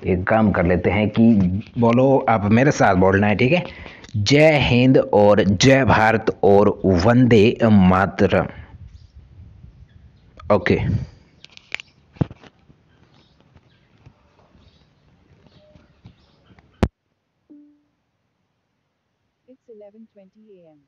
एक काम कर लेते हैं कि बोलो, आप मेरे साथ बोलना है, ठीक है। जय हिंद और जय भारत और Vande Mataram. Okay. It's 11:20 a.m.